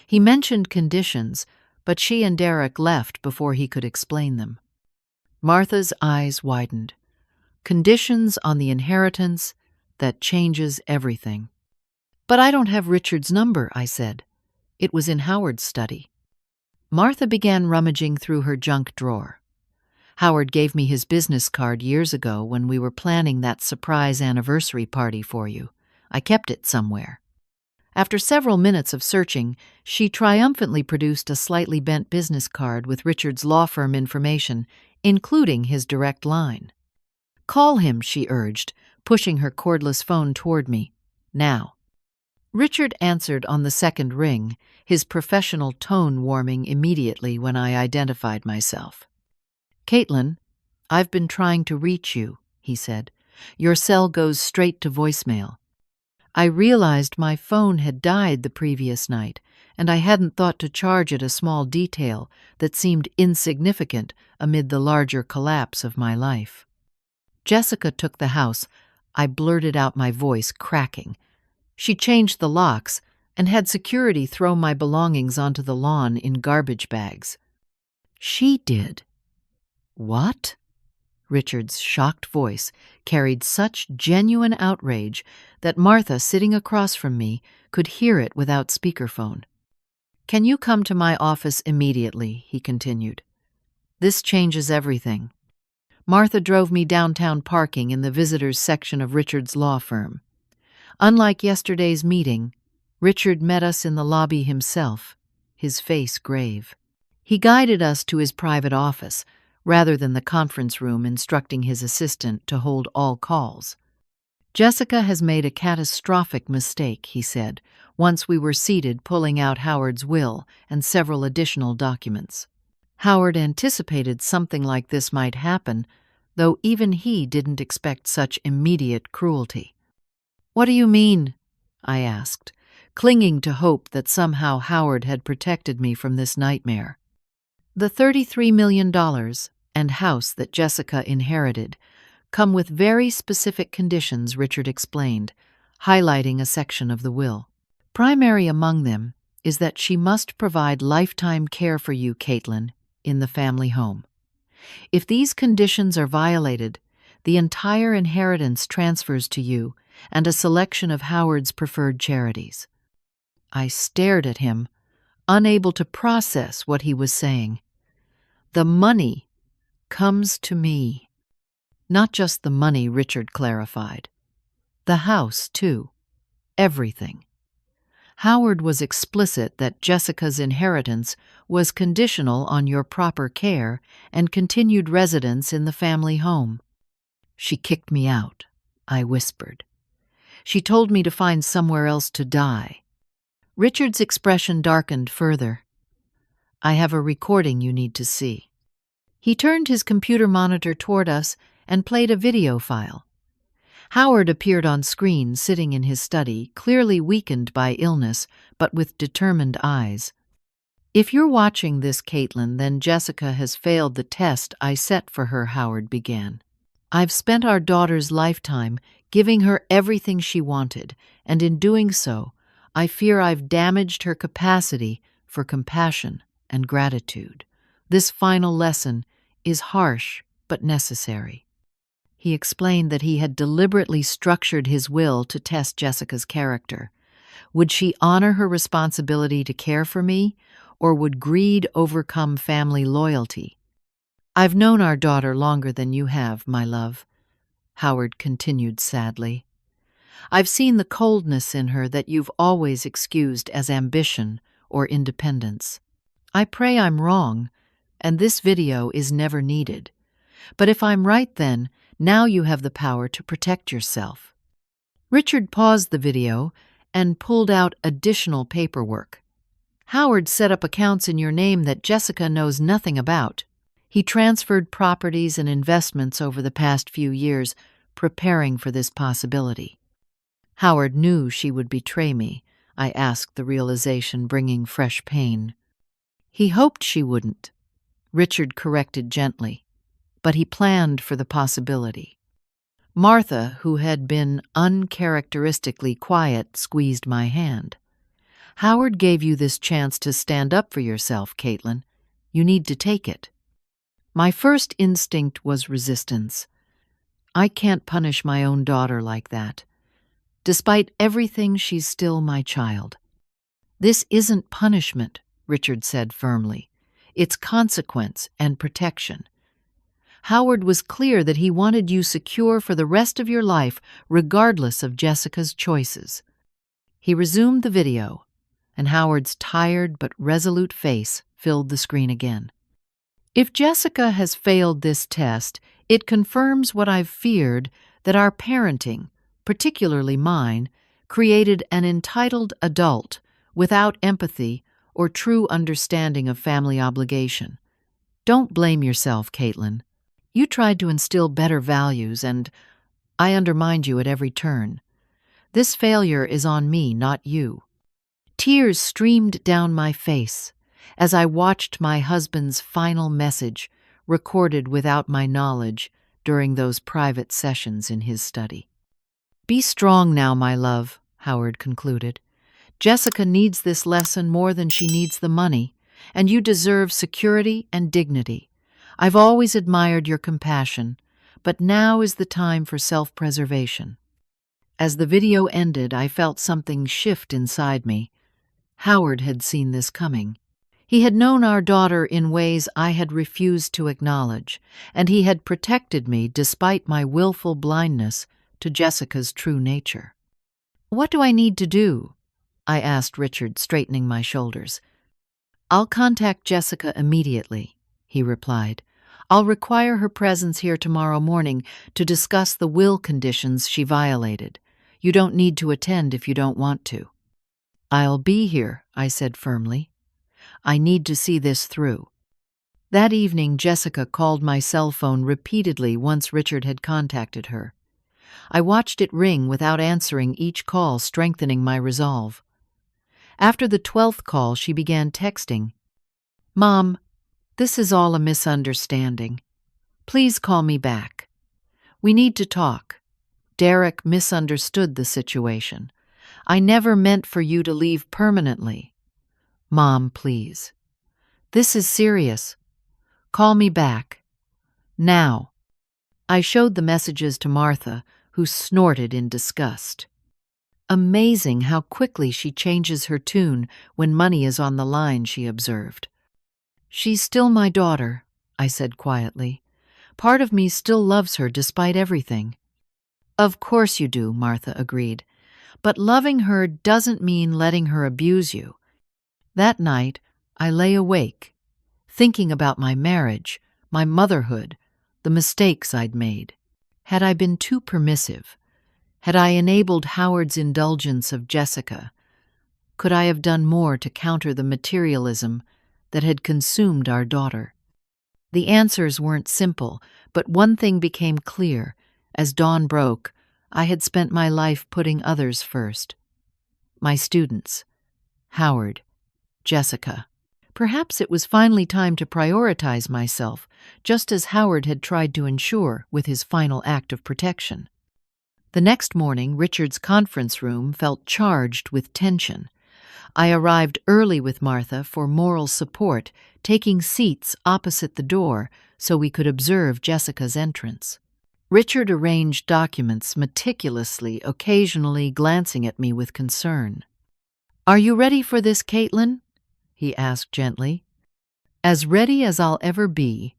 He mentioned conditions, but she and Derek left before he could explain them. Martha's eyes widened. "Conditions on the inheritance that changes everything." "But I don't have Richard's number," I said. It was in Howard's study. Martha began rummaging through her junk drawer. "Howard gave me his business card years ago when we were planning that surprise anniversary party for you. I kept it somewhere." After several minutes of searching, she triumphantly produced a slightly bent business card with Richard's law firm information, including his direct line. "Call him," she urged, pushing her cordless phone toward me. "Now." Richard answered on the second ring, his professional tone warming immediately when I identified myself. "Caitlin, I've been trying to reach you," he said. "Your cell goes straight to voicemail." I realized my phone had died the previous night, and I hadn't thought to charge it a small detail that seemed insignificant amid the larger collapse of my life. "Jessica took the house," I blurted out, my voice cracking. "She changed the locks and had security throw my belongings onto the lawn in garbage bags." "She did." "What?" Richard's shocked voice carried such genuine outrage that Martha, sitting across from me, could hear it without speakerphone. "Can you come to my office immediately?" he continued. "This changes everything." Martha drove me downtown, parking in the visitors section of Richard's law firm. Unlike yesterday's meeting, Richard met us in the lobby himself, his face grave. He guided us to his private office, rather than the conference room, instructing his assistant to hold all calls. "Jessica has made a catastrophic mistake," he said, once we were seated pulling out Howard's will and several additional documents. Howard anticipated something like this might happen, though even he didn't expect such immediate cruelty. "What do you mean?" I asked, clinging to hope that somehow Howard had protected me from this nightmare. "The $33 million and house that Jessica inherited come with very specific conditions, Richard explained, highlighting a section of the will. Primary among them is that she must provide lifetime care for you, Caitlin, in the family home. If these conditions are violated, the entire inheritance transfers to you and a selection of Howard's preferred charities. I stared at him, unable to process what he was saying. The money comes to me. Not just the money, Richard clarified. The house, too. Everything. Howard was explicit that Jessica's inheritance was conditional on your proper care and continued residence in the family home. She kicked me out, I whispered. She told me to find somewhere else to die. Richard's expression darkened further. I have a recording you need to see. He turned his computer monitor toward us and played a video file. Howard appeared on screen, sitting in his study, clearly weakened by illness, but with determined eyes. If you're watching this, Caitlin, then Jessica has failed the test I set for her, Howard began. I've spent our daughter's lifetime giving her everything she wanted, and in doing so, I fear I've damaged her capacity for compassion and gratitude. This final lesson is harsh but necessary. He explained that he had deliberately structured his will to test Jessica's character. Would she honor her responsibility to care for me, or would greed overcome family loyalty? I've known our daughter longer than you have, my love, Howard continued sadly. I've seen the coldness in her that you've always excused as ambition or independence. I pray I'm wrong, and this video is never needed. But if I'm right, then now you have the power to protect yourself. Richard paused the video and pulled out additional paperwork. Howard set up accounts in your name that Jessica knows nothing about. He transferred properties and investments over the past few years, preparing for this possibility. Howard knew she would betray me, I asked, the realization bringing fresh pain. He hoped she wouldn't, Richard corrected gently, but he planned for the possibility. Martha, who had been uncharacteristically quiet, squeezed my hand. Howard gave you this chance to stand up for yourself, Caitlin. You need to take it. My first instinct was resistance. I can't punish my own daughter like that. Despite everything, she's still my child. This isn't punishment, Richard said firmly. It's consequence and protection. Howard was clear that he wanted you secure for the rest of your life, regardless of Jessica's choices. He resumed the video, and Howard's tired but resolute face filled the screen again. If Jessica has failed this test, it confirms what I've feared, that our parenting, particularly mine, created an entitled adult without empathy or true understanding of family obligation. Don't blame yourself, Caitlin. You tried to instill better values, and I undermined you at every turn. This failure is on me, not you. Tears streamed down my face as I watched my husband's final message, recorded without my knowledge during those private sessions in his study. Be strong now, my love, Howard concluded. Jessica needs this lesson more than she needs the money, and you deserve security and dignity. I've always admired your compassion, but now is the time for self-preservation. As the video ended, I felt something shift inside me. Howard had seen this coming. He had known our daughter in ways I had refused to acknowledge, and he had protected me despite my willful blindness to Jessica's true nature. What do I need to do? I asked Richard, straightening my shoulders. I'll contact Jessica immediately, he replied. I'll require her presence here tomorrow morning to discuss the will conditions she violated. You don't need to attend if you don't want to. I'll be here, I said firmly. I need to see this through. That evening, Jessica called my cell phone repeatedly once Richard had contacted her. I watched it ring without answering each call, strengthening my resolve. After the 12th call, she began texting. Mom, this is all a misunderstanding. Please call me back. We need to talk. Derek misunderstood the situation. I never meant for you to leave permanently. Mom, please. This is serious. Call me back. Now. I showed the messages to Martha, who snorted in disgust. Amazing how quickly she changes her tune when money is on the line, she observed. She's still my daughter, I said quietly. Part of me still loves her despite everything. Of course you do, Martha agreed. But loving her doesn't mean letting her abuse you. That night, I lay awake, thinking about my marriage, my motherhood, the mistakes I'd made. Had I been too permissive? Had I enabled Howard's indulgence of Jessica? Could I have done more to counter the materialism that had consumed our daughter? The answers weren't simple, but one thing became clear. As dawn broke, I had spent my life putting others first. My students, Howard, Jessica. Perhaps it was finally time to prioritize myself, just as Howard had tried to ensure with his final act of protection. The next morning, Richard's conference room felt charged with tension. I arrived early with Martha for moral support, taking seats opposite the door so we could observe Jessica's entrance. Richard arranged documents meticulously, occasionally glancing at me with concern. "Are you ready for this, Caitlin?" he asked gently. "As ready as I'll ever be,"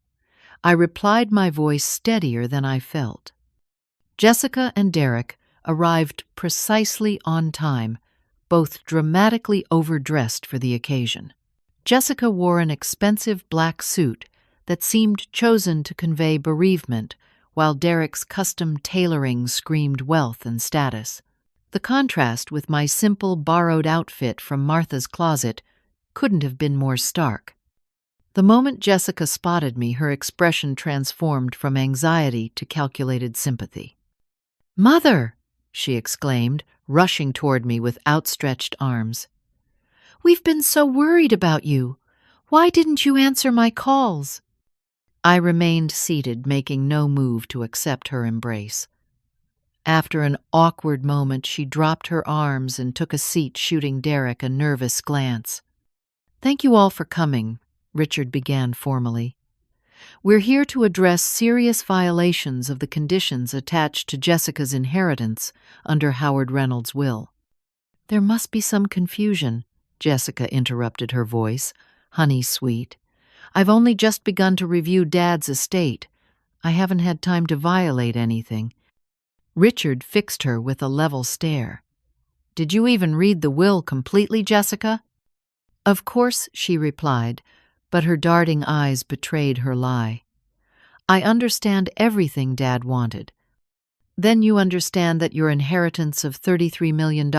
I replied, my voice steadier than I felt. Jessica and Derek arrived precisely on time, both dramatically overdressed for the occasion. Jessica wore an expensive black suit that seemed chosen to convey bereavement, while Derek's custom tailoring screamed wealth and status. The contrast with my simple, borrowed outfit from Martha's closet couldn't have been more stark. The moment Jessica spotted me, her expression transformed from anxiety to calculated sympathy. "Mother!" she exclaimed, rushing toward me with outstretched arms. "We've been so worried about you. Why didn't you answer my calls?" I remained seated, making no move to accept her embrace. After an awkward moment, she dropped her arms and took a seat, shooting Derek a nervous glance. "Thank you all for coming," Richard began formally. "We're here to address serious violations of the conditions attached to Jessica's inheritance under Howard Reynolds' will." "There must be some confusion," Jessica interrupted, her voice honey sweet. "I've only just begun to review Dad's estate. I haven't had time to violate anything." Richard fixed her with a level stare. "Did you even read the will completely, Jessica?" "Of course," she replied, but her darting eyes betrayed her lie. "I understand everything Dad wanted." "Then you understand that your inheritance of $33 million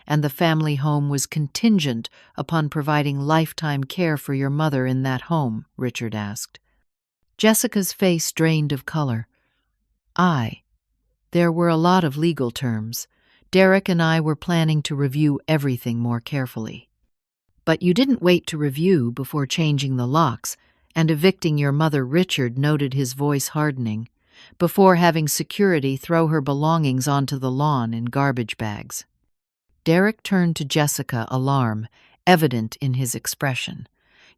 and the family home was contingent upon providing lifetime care for your mother in that home?" Richard asked. Jessica's face drained of color. There were a lot of legal terms. Derek and I were planning to review everything more carefully. "But you didn't wait to review before changing the locks and evicting your mother," Richard noted, his voice hardening, "before having security throw her belongings onto the lawn in garbage bags." Derek turned to Jessica, alarm evident in his expression.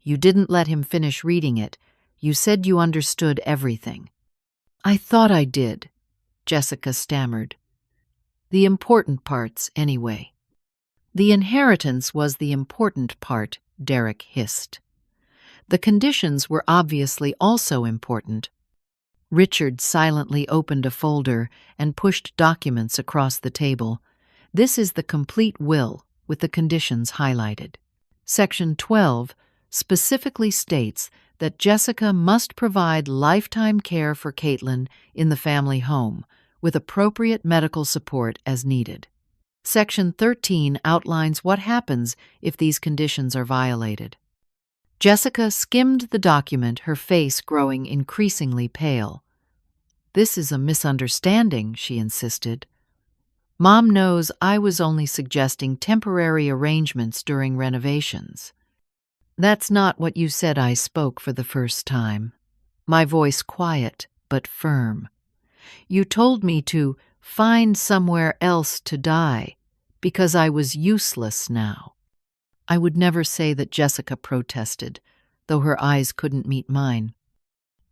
"You didn't let him finish reading it. You said you understood everything." "I thought I did," Jessica stammered. "The important parts, anyway." "The inheritance was the important part," Derek hissed. "The conditions were obviously also important." Richard silently opened a folder and pushed documents across the table. "This is the complete will, with the conditions highlighted. Section 12 specifically states that Jessica must provide lifetime care for Caitlin in the family home, with appropriate medical support as needed. Section 13 outlines what happens if these conditions are violated." Jessica skimmed the document, her face growing increasingly pale. "This is a misunderstanding," she insisted. "Mom knows I was only suggesting temporary arrangements during renovations." "That's not what you said." I spoke for the first time, my voice quiet but firm. You told me to find somewhere else to die because I was useless now. I would never say that Jessica protested, though her eyes couldn't meet mine.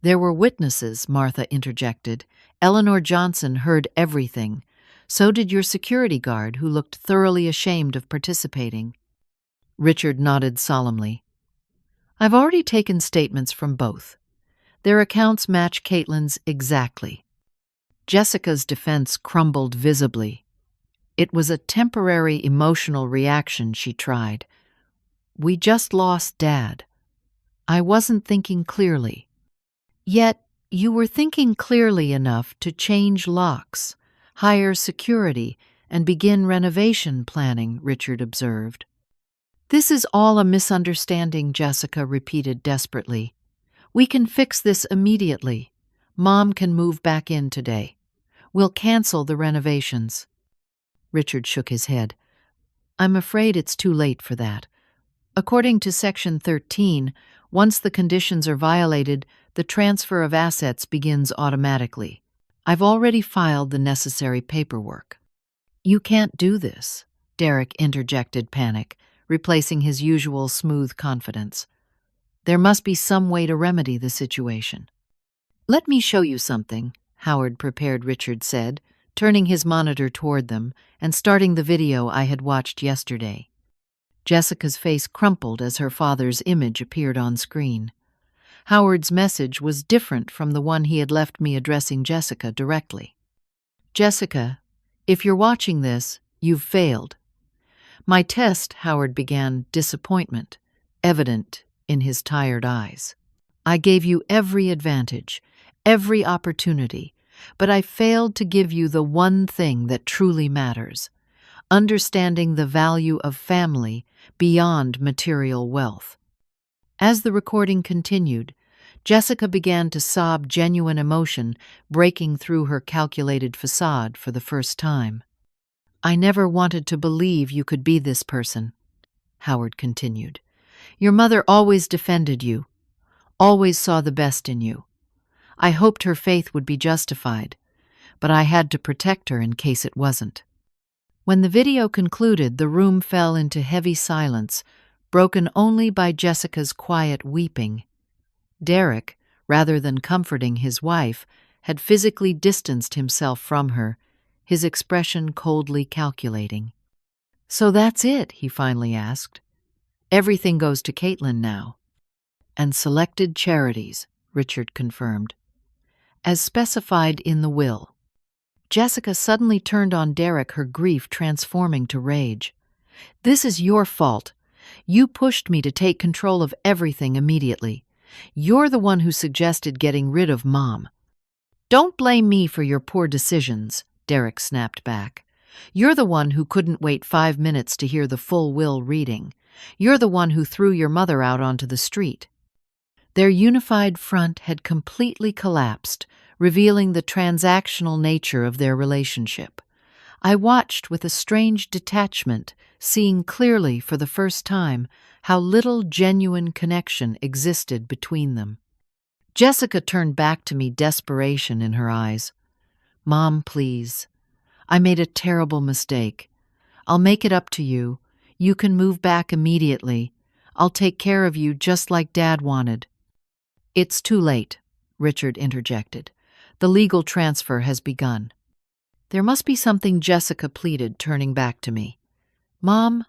There were witnesses, Martha interjected. Eleanor Johnson heard everything. So did your security guard, who looked thoroughly ashamed of participating. Richard nodded solemnly. I've already taken statements from both. Their accounts match Caitlin's exactly. Jessica's defense crumbled visibly. It was a temporary emotional reaction she tried. We just lost Dad. I wasn't thinking clearly. Yet you were thinking clearly enough to change locks, hire security, and begin renovation planning, Richard observed. This is all a misunderstanding, Jessica repeated desperately. We can fix this immediately. Mom can move back in today. We'll cancel the renovations. Richard shook his head. I'm afraid it's too late for that. According to Section 13, once the conditions are violated, the transfer of assets begins automatically. I've already filed the necessary paperwork. You can't do this, Derek interjected, panic, replacing his usual smooth confidence. There must be some way to remedy the situation. Let me show you something, Howard Prepared Richard said, turning his monitor toward them and starting the video I had watched yesterday. Jessica's face crumpled as her father's image appeared on screen. Howard's message was different from the one he had left me addressing Jessica directly. Jessica, if you're watching this, you've failed. My test, Howard began, disappointment, evident in his tired eyes. I gave you every advantage, every opportunity, but I failed to give you the one thing that truly matters, understanding the value of family beyond material wealth. As the recording continued, Jessica began to sob genuine emotion, breaking through her calculated facade for the first time. I never wanted to believe you could be this person, Howard continued. Your mother always defended you, always saw the best in you. I hoped her faith would be justified, but I had to protect her in case it wasn't. When the video concluded, the room fell into heavy silence, broken only by Jessica's quiet weeping. Derek, rather than comforting his wife, had physically distanced himself from her, his expression coldly calculating. So that's it, he finally asked. Everything goes to Caitlin now. And selected charities, Richard confirmed. As specified in the will. Jessica suddenly turned on Derek, her grief transforming to rage. This is your fault. You pushed me to take control of everything immediately. You're the one who suggested getting rid of Mom. Don't blame me for your poor decisions, Derek snapped back. You're the one who couldn't wait 5 minutes to hear the full will reading. You're the one who threw your mother out onto the street. Their unified front had completely collapsed, revealing the transactional nature of their relationship. I watched with a strange detachment, seeing clearly for the first time how little genuine connection existed between them. Jessica turned back to me, desperation in her eyes. Mom, please. I made a terrible mistake. I'll make it up to you. You can move back immediately. I'll take care of you just like Dad wanted. It's too late, Richard interjected. The legal transfer has begun. There must be something, Jessica pleaded, turning back to me. Mom,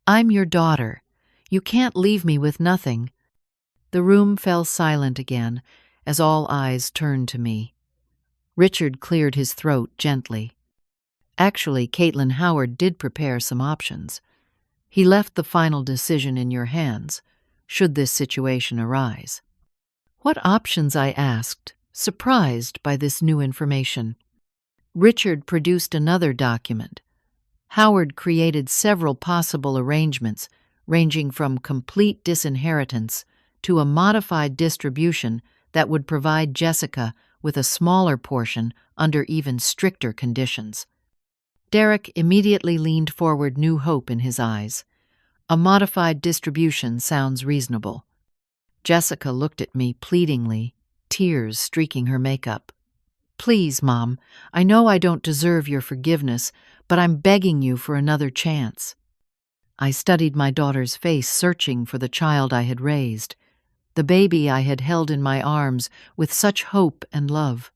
I'm your daughter. You can't leave me with nothing. The room fell silent again as all eyes turned to me. Richard cleared his throat gently. Actually, Caitlin Howard did prepare some options. He left the final decision in your hands, should this situation arise. What options? I asked, surprised by this new information. Richard produced another document. Howard created several possible arrangements, ranging from complete disinheritance to a modified distribution that would provide Jessica with a smaller portion under even stricter conditions. Derek immediately leaned forward, new hope in his eyes. A modified distribution sounds reasonable. Jessica looked at me pleadingly, tears streaking her makeup. Please, Mom, I know I don't deserve your forgiveness, but I'm begging you for another chance. I studied my daughter's face, searching for the child I had raised, the baby I had held in my arms with such hope and love.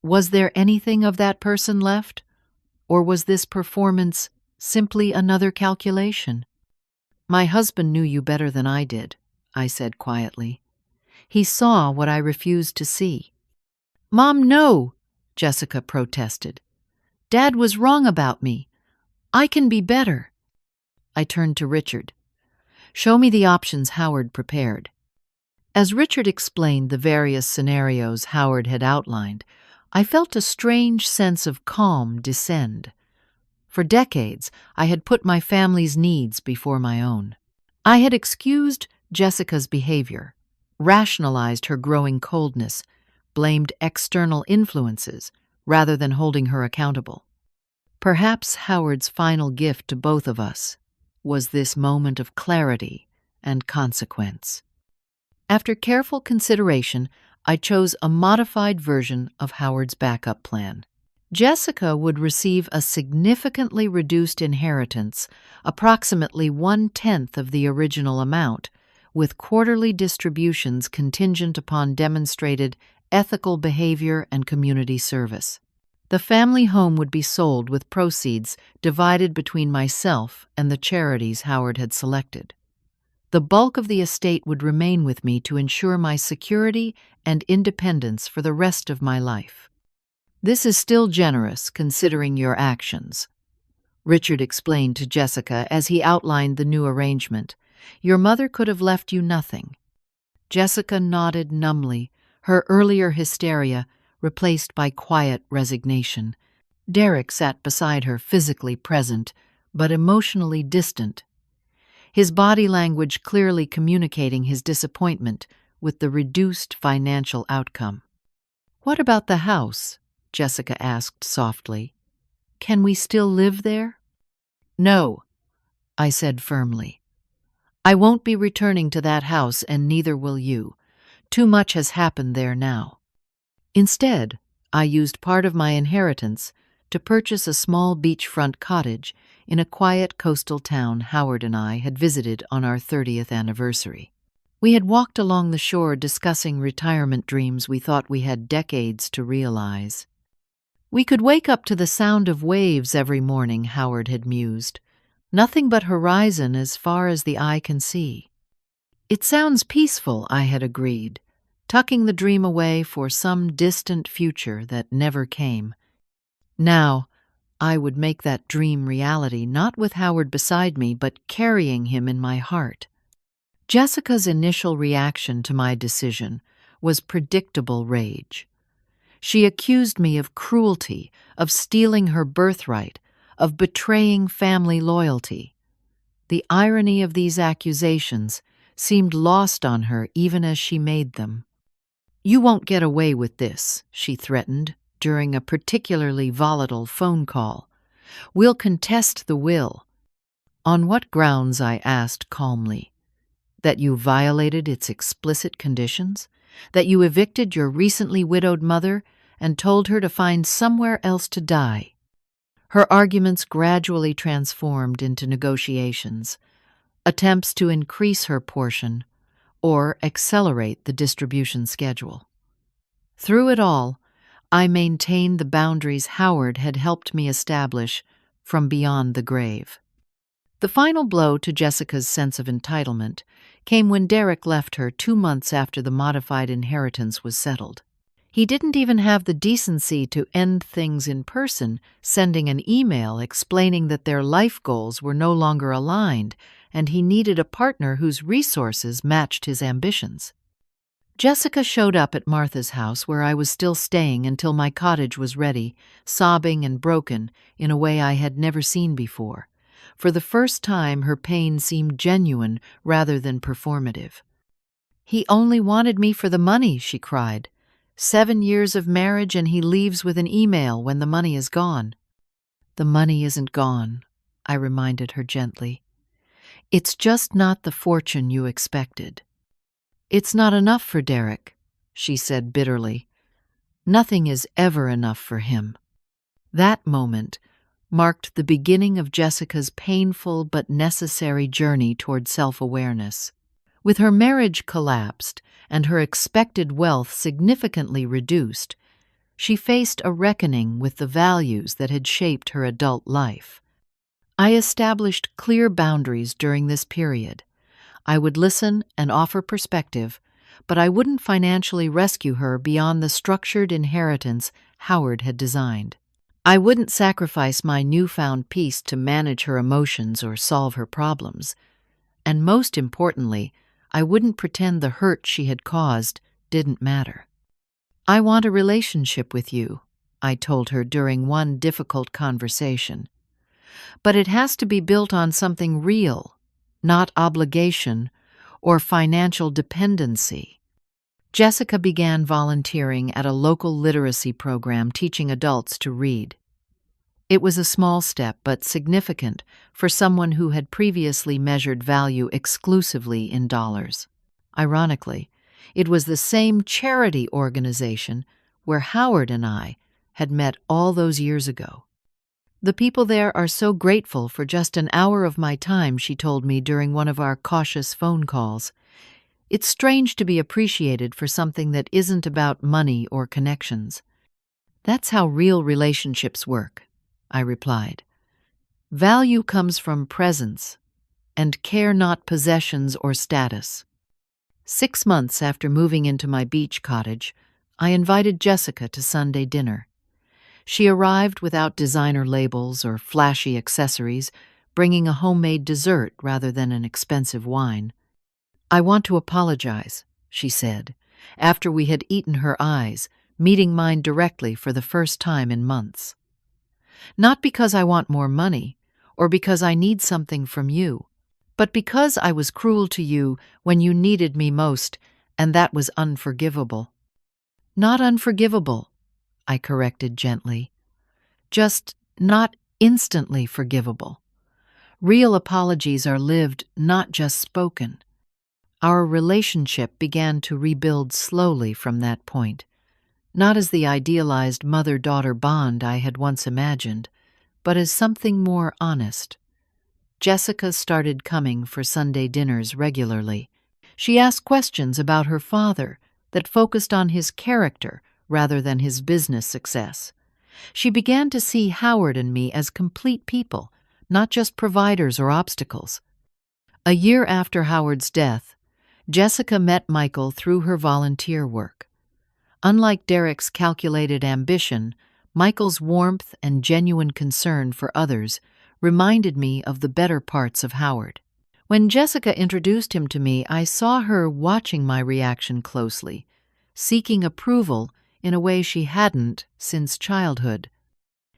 Was there anything of that person left? Or was this performance simply another calculation? My husband knew you better than I did, I said quietly. He saw what I refused to see. Mom, no, Jessica protested. Dad was wrong about me. I can be better. I turned to Richard. Show me the options Howard prepared. As Richard explained the various scenarios Howard had outlined, I felt a strange sense of calm descend. For decades, I had put my family's needs before my own. I had excused Jessica's behavior, rationalized her growing coldness, blamed external influences rather than holding her accountable. Perhaps Howard's final gift to both of us was this moment of clarity and consequence. After careful consideration, I chose a modified version of Howard's backup plan. Jessica would receive a significantly reduced inheritance, approximately 1/10 of the original amount, with quarterly distributions contingent upon demonstrated ethical behavior and community service. The family home would be sold with proceeds divided between myself and the charities Howard had selected. The bulk of the estate would remain with me to ensure my security and independence for the rest of my life. This is still generous, considering your actions, Richard explained to Jessica as he outlined the new arrangement. Your mother could have left you nothing. Jessica nodded numbly, her earlier hysteria replaced by quiet resignation. Derek sat beside her, physically present, but emotionally distant, his body language clearly communicating his disappointment with the reduced financial outcome. What about the house? Jessica asked softly. Can we still live there? No, I said firmly. I won't be returning to that house, and neither will you. Too much has happened there now. Instead, I used part of my inheritance to purchase a small beachfront cottage in a quiet coastal town Howard and I had visited on our 30th anniversary. We had walked along the shore discussing retirement dreams we thought we had decades to realize. We could wake up to the sound of waves every morning, Howard had mused. Nothing but horizon as far as the eye can see. It sounds peaceful, I had agreed, tucking the dream away for some distant future that never came. Now, I would make that dream reality, not with Howard beside me, but carrying him in my heart. Jessica's initial reaction to my decision was predictable rage. She accused me of cruelty, of stealing her birthright, of betraying family loyalty. The irony of these accusations seemed lost on her even as she made them. You won't get away with this, she threatened during a particularly volatile phone call. We'll contest the will. On what grounds? I asked calmly. That you violated its explicit conditions? That you evicted your recently widowed mother and told her to find somewhere else to die? Her arguments gradually transformed into negotiations, attempts to increase her portion or accelerate the distribution schedule. Through it all, I maintained the boundaries Howard had helped me establish from beyond the grave. The final blow to Jessica's sense of entitlement came when Derek left her 2 months after the modified inheritance was settled. He didn't even have the decency to end things in person, sending an email explaining that their life goals were no longer aligned and he needed a partner whose resources matched his ambitions. Jessica showed up at Martha's house, where I was still staying until my cottage was ready, sobbing and broken in a way I had never seen before. For the first time, her pain seemed genuine rather than performative. He only wanted me for the money, she cried. 7 years of marriage and he leaves with an email when the money is gone. The money isn't gone, I reminded her gently. It's just not the fortune you expected. It's not enough for Derek, she said bitterly. Nothing is ever enough for him. That moment marked the beginning of Jessica's painful but necessary journey toward self-awareness. With her marriage collapsed and her expected wealth significantly reduced, she faced a reckoning with the values that had shaped her adult life. I established clear boundaries during this period. I would listen and offer perspective, but I wouldn't financially rescue her beyond the structured inheritance Howard had designed. I wouldn't sacrifice my newfound peace to manage her emotions or solve her problems. And most importantly, I wouldn't pretend the hurt she had caused didn't matter. "I want a relationship with you," I told her during one difficult conversation. "But it has to be built on something real, not obligation or financial dependency." Jessica began volunteering at a local literacy program teaching adults to read. It was a small step, but significant for someone who had previously measured value exclusively in dollars. Ironically, it was the same charity organization where Howard and I had met all those years ago. "The people there are so grateful for just an hour of my time," she told me during one of our cautious phone calls. "It's strange to be appreciated for something that isn't about money or connections." "That's how real relationships work," I replied. "Value comes from presence, and care not possessions or status." 6 months after moving into my beach cottage, I invited Jessica to Sunday dinner. She arrived without designer labels or flashy accessories, bringing a homemade dessert rather than an expensive wine. "I want to apologize," she said, after we had eaten her eyes, meeting mine directly for the first time in months. "Not because I want more money, or because I need something from you, but because I was cruel to you when you needed me most, and that was unforgivable." "Not unforgivable," I corrected gently. "Just not instantly forgivable. Real apologies are lived, not just spoken." Our relationship began to rebuild slowly from that point, not as the idealized mother-daughter bond I had once imagined, but as something more honest. Jessica started coming for Sunday dinners regularly. She asked questions about her father that focused on his character rather than his business success. She began to see Howard and me as complete people, not just providers or obstacles. A year after Howard's death, Jessica met Michael through her volunteer work. Unlike Derek's calculated ambition, Michael's warmth and genuine concern for others reminded me of the better parts of Howard. When Jessica introduced him to me, I saw her watching my reaction closely, seeking approval in a way she hadn't since childhood.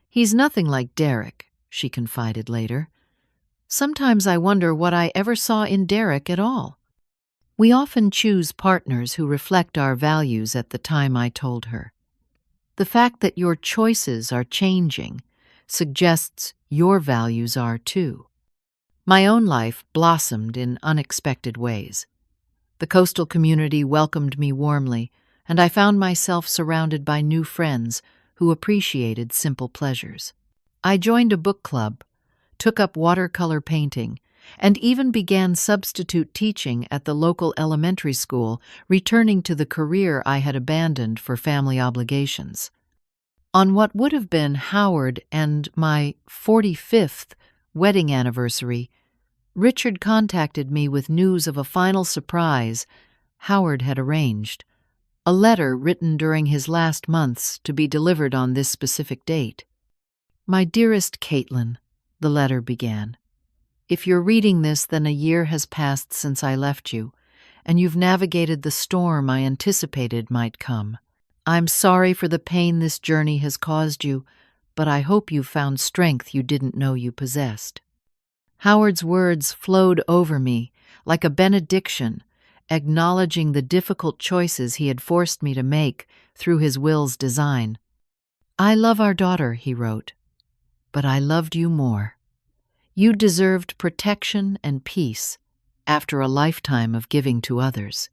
"He's nothing like Derek," she confided later. "Sometimes I wonder what I ever saw in Derek at all." We often choose partners who reflect our values at the time, I told her. The fact that your choices are changing suggests your values are too. My own life blossomed in unexpected ways. The coastal community welcomed me warmly, and I found myself surrounded by new friends who appreciated simple pleasures. I joined a book club, took up watercolor painting, and even began substitute teaching at the local elementary school, returning to the career I had abandoned for family obligations. On what would have been Howard and my 45th wedding anniversary, Richard contacted me with news of a final surprise Howard had arranged, a letter written during his last months to be delivered on this specific date. "My dearest Caitlin," the letter began. "If you're reading this, then a year has passed since I left you, and you've navigated the storm I anticipated might come. I'm sorry for the pain this journey has caused you, but I hope you've found strength you didn't know you possessed." Howard's words flowed over me like a benediction, acknowledging the difficult choices he had forced me to make through his will's design. "I love our daughter," he wrote, "but I loved you more. You deserved protection and peace after a lifetime of giving to others."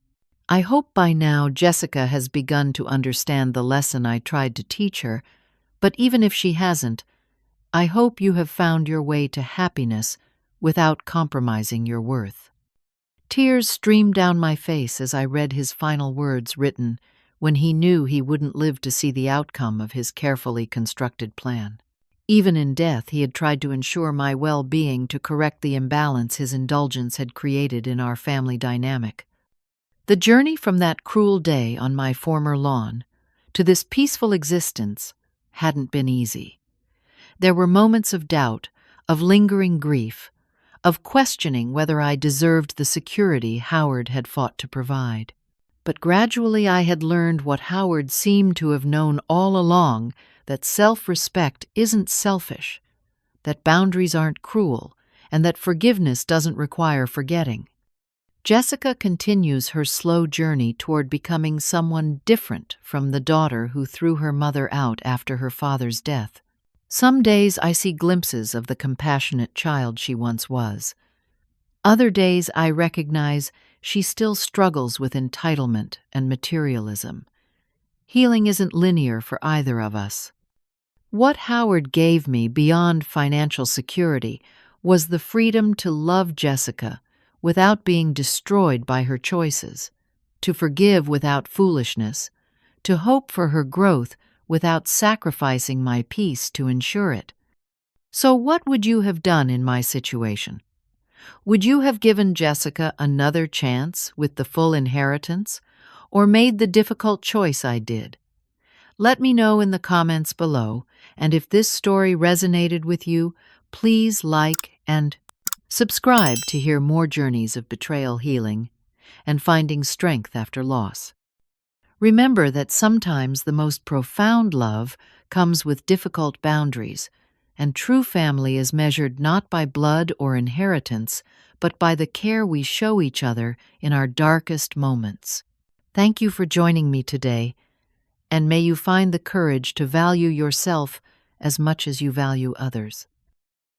I hope by now Jessica has begun to understand the lesson I tried to teach her, but even if she hasn't, I hope you have found your way to happiness without compromising your worth. Tears streamed down my face as I read his final words written when he knew he wouldn't live to see the outcome of his carefully constructed plan. Even in death, he had tried to ensure my well-being to correct the imbalance his indulgence had created in our family dynamic. The journey from that cruel day on my former lawn to this peaceful existence hadn't been easy. There were moments of doubt, of lingering grief, of questioning whether I deserved the security Howard had fought to provide. But gradually I had learned what Howard seemed to have known all along, that self-respect isn't selfish, that boundaries aren't cruel, and that forgiveness doesn't require forgetting. Jessica continues her slow journey toward becoming someone different from the daughter who threw her mother out after her father's death. Some days I see glimpses of the compassionate child she once was. Other days I recognize she still struggles with entitlement and materialism. Healing isn't linear for either of us. What Howard gave me beyond financial security was the freedom to love Jessica without being destroyed by her choices, to forgive without foolishness, to hope for her growth without sacrificing my peace to ensure it. So what would you have done in my situation? Would you have given Jessica another chance with the full inheritance, or made the difficult choice I did? Let me know in the comments below, and if this story resonated with you, please like and subscribe to hear more journeys of betrayal, healing, and finding strength after loss. Remember that sometimes the most profound love comes with difficult boundaries, and true family is measured not by blood or inheritance, but by the care we show each other in our darkest moments. Thank you for joining me today, and may you find the courage to value yourself as much as you value others.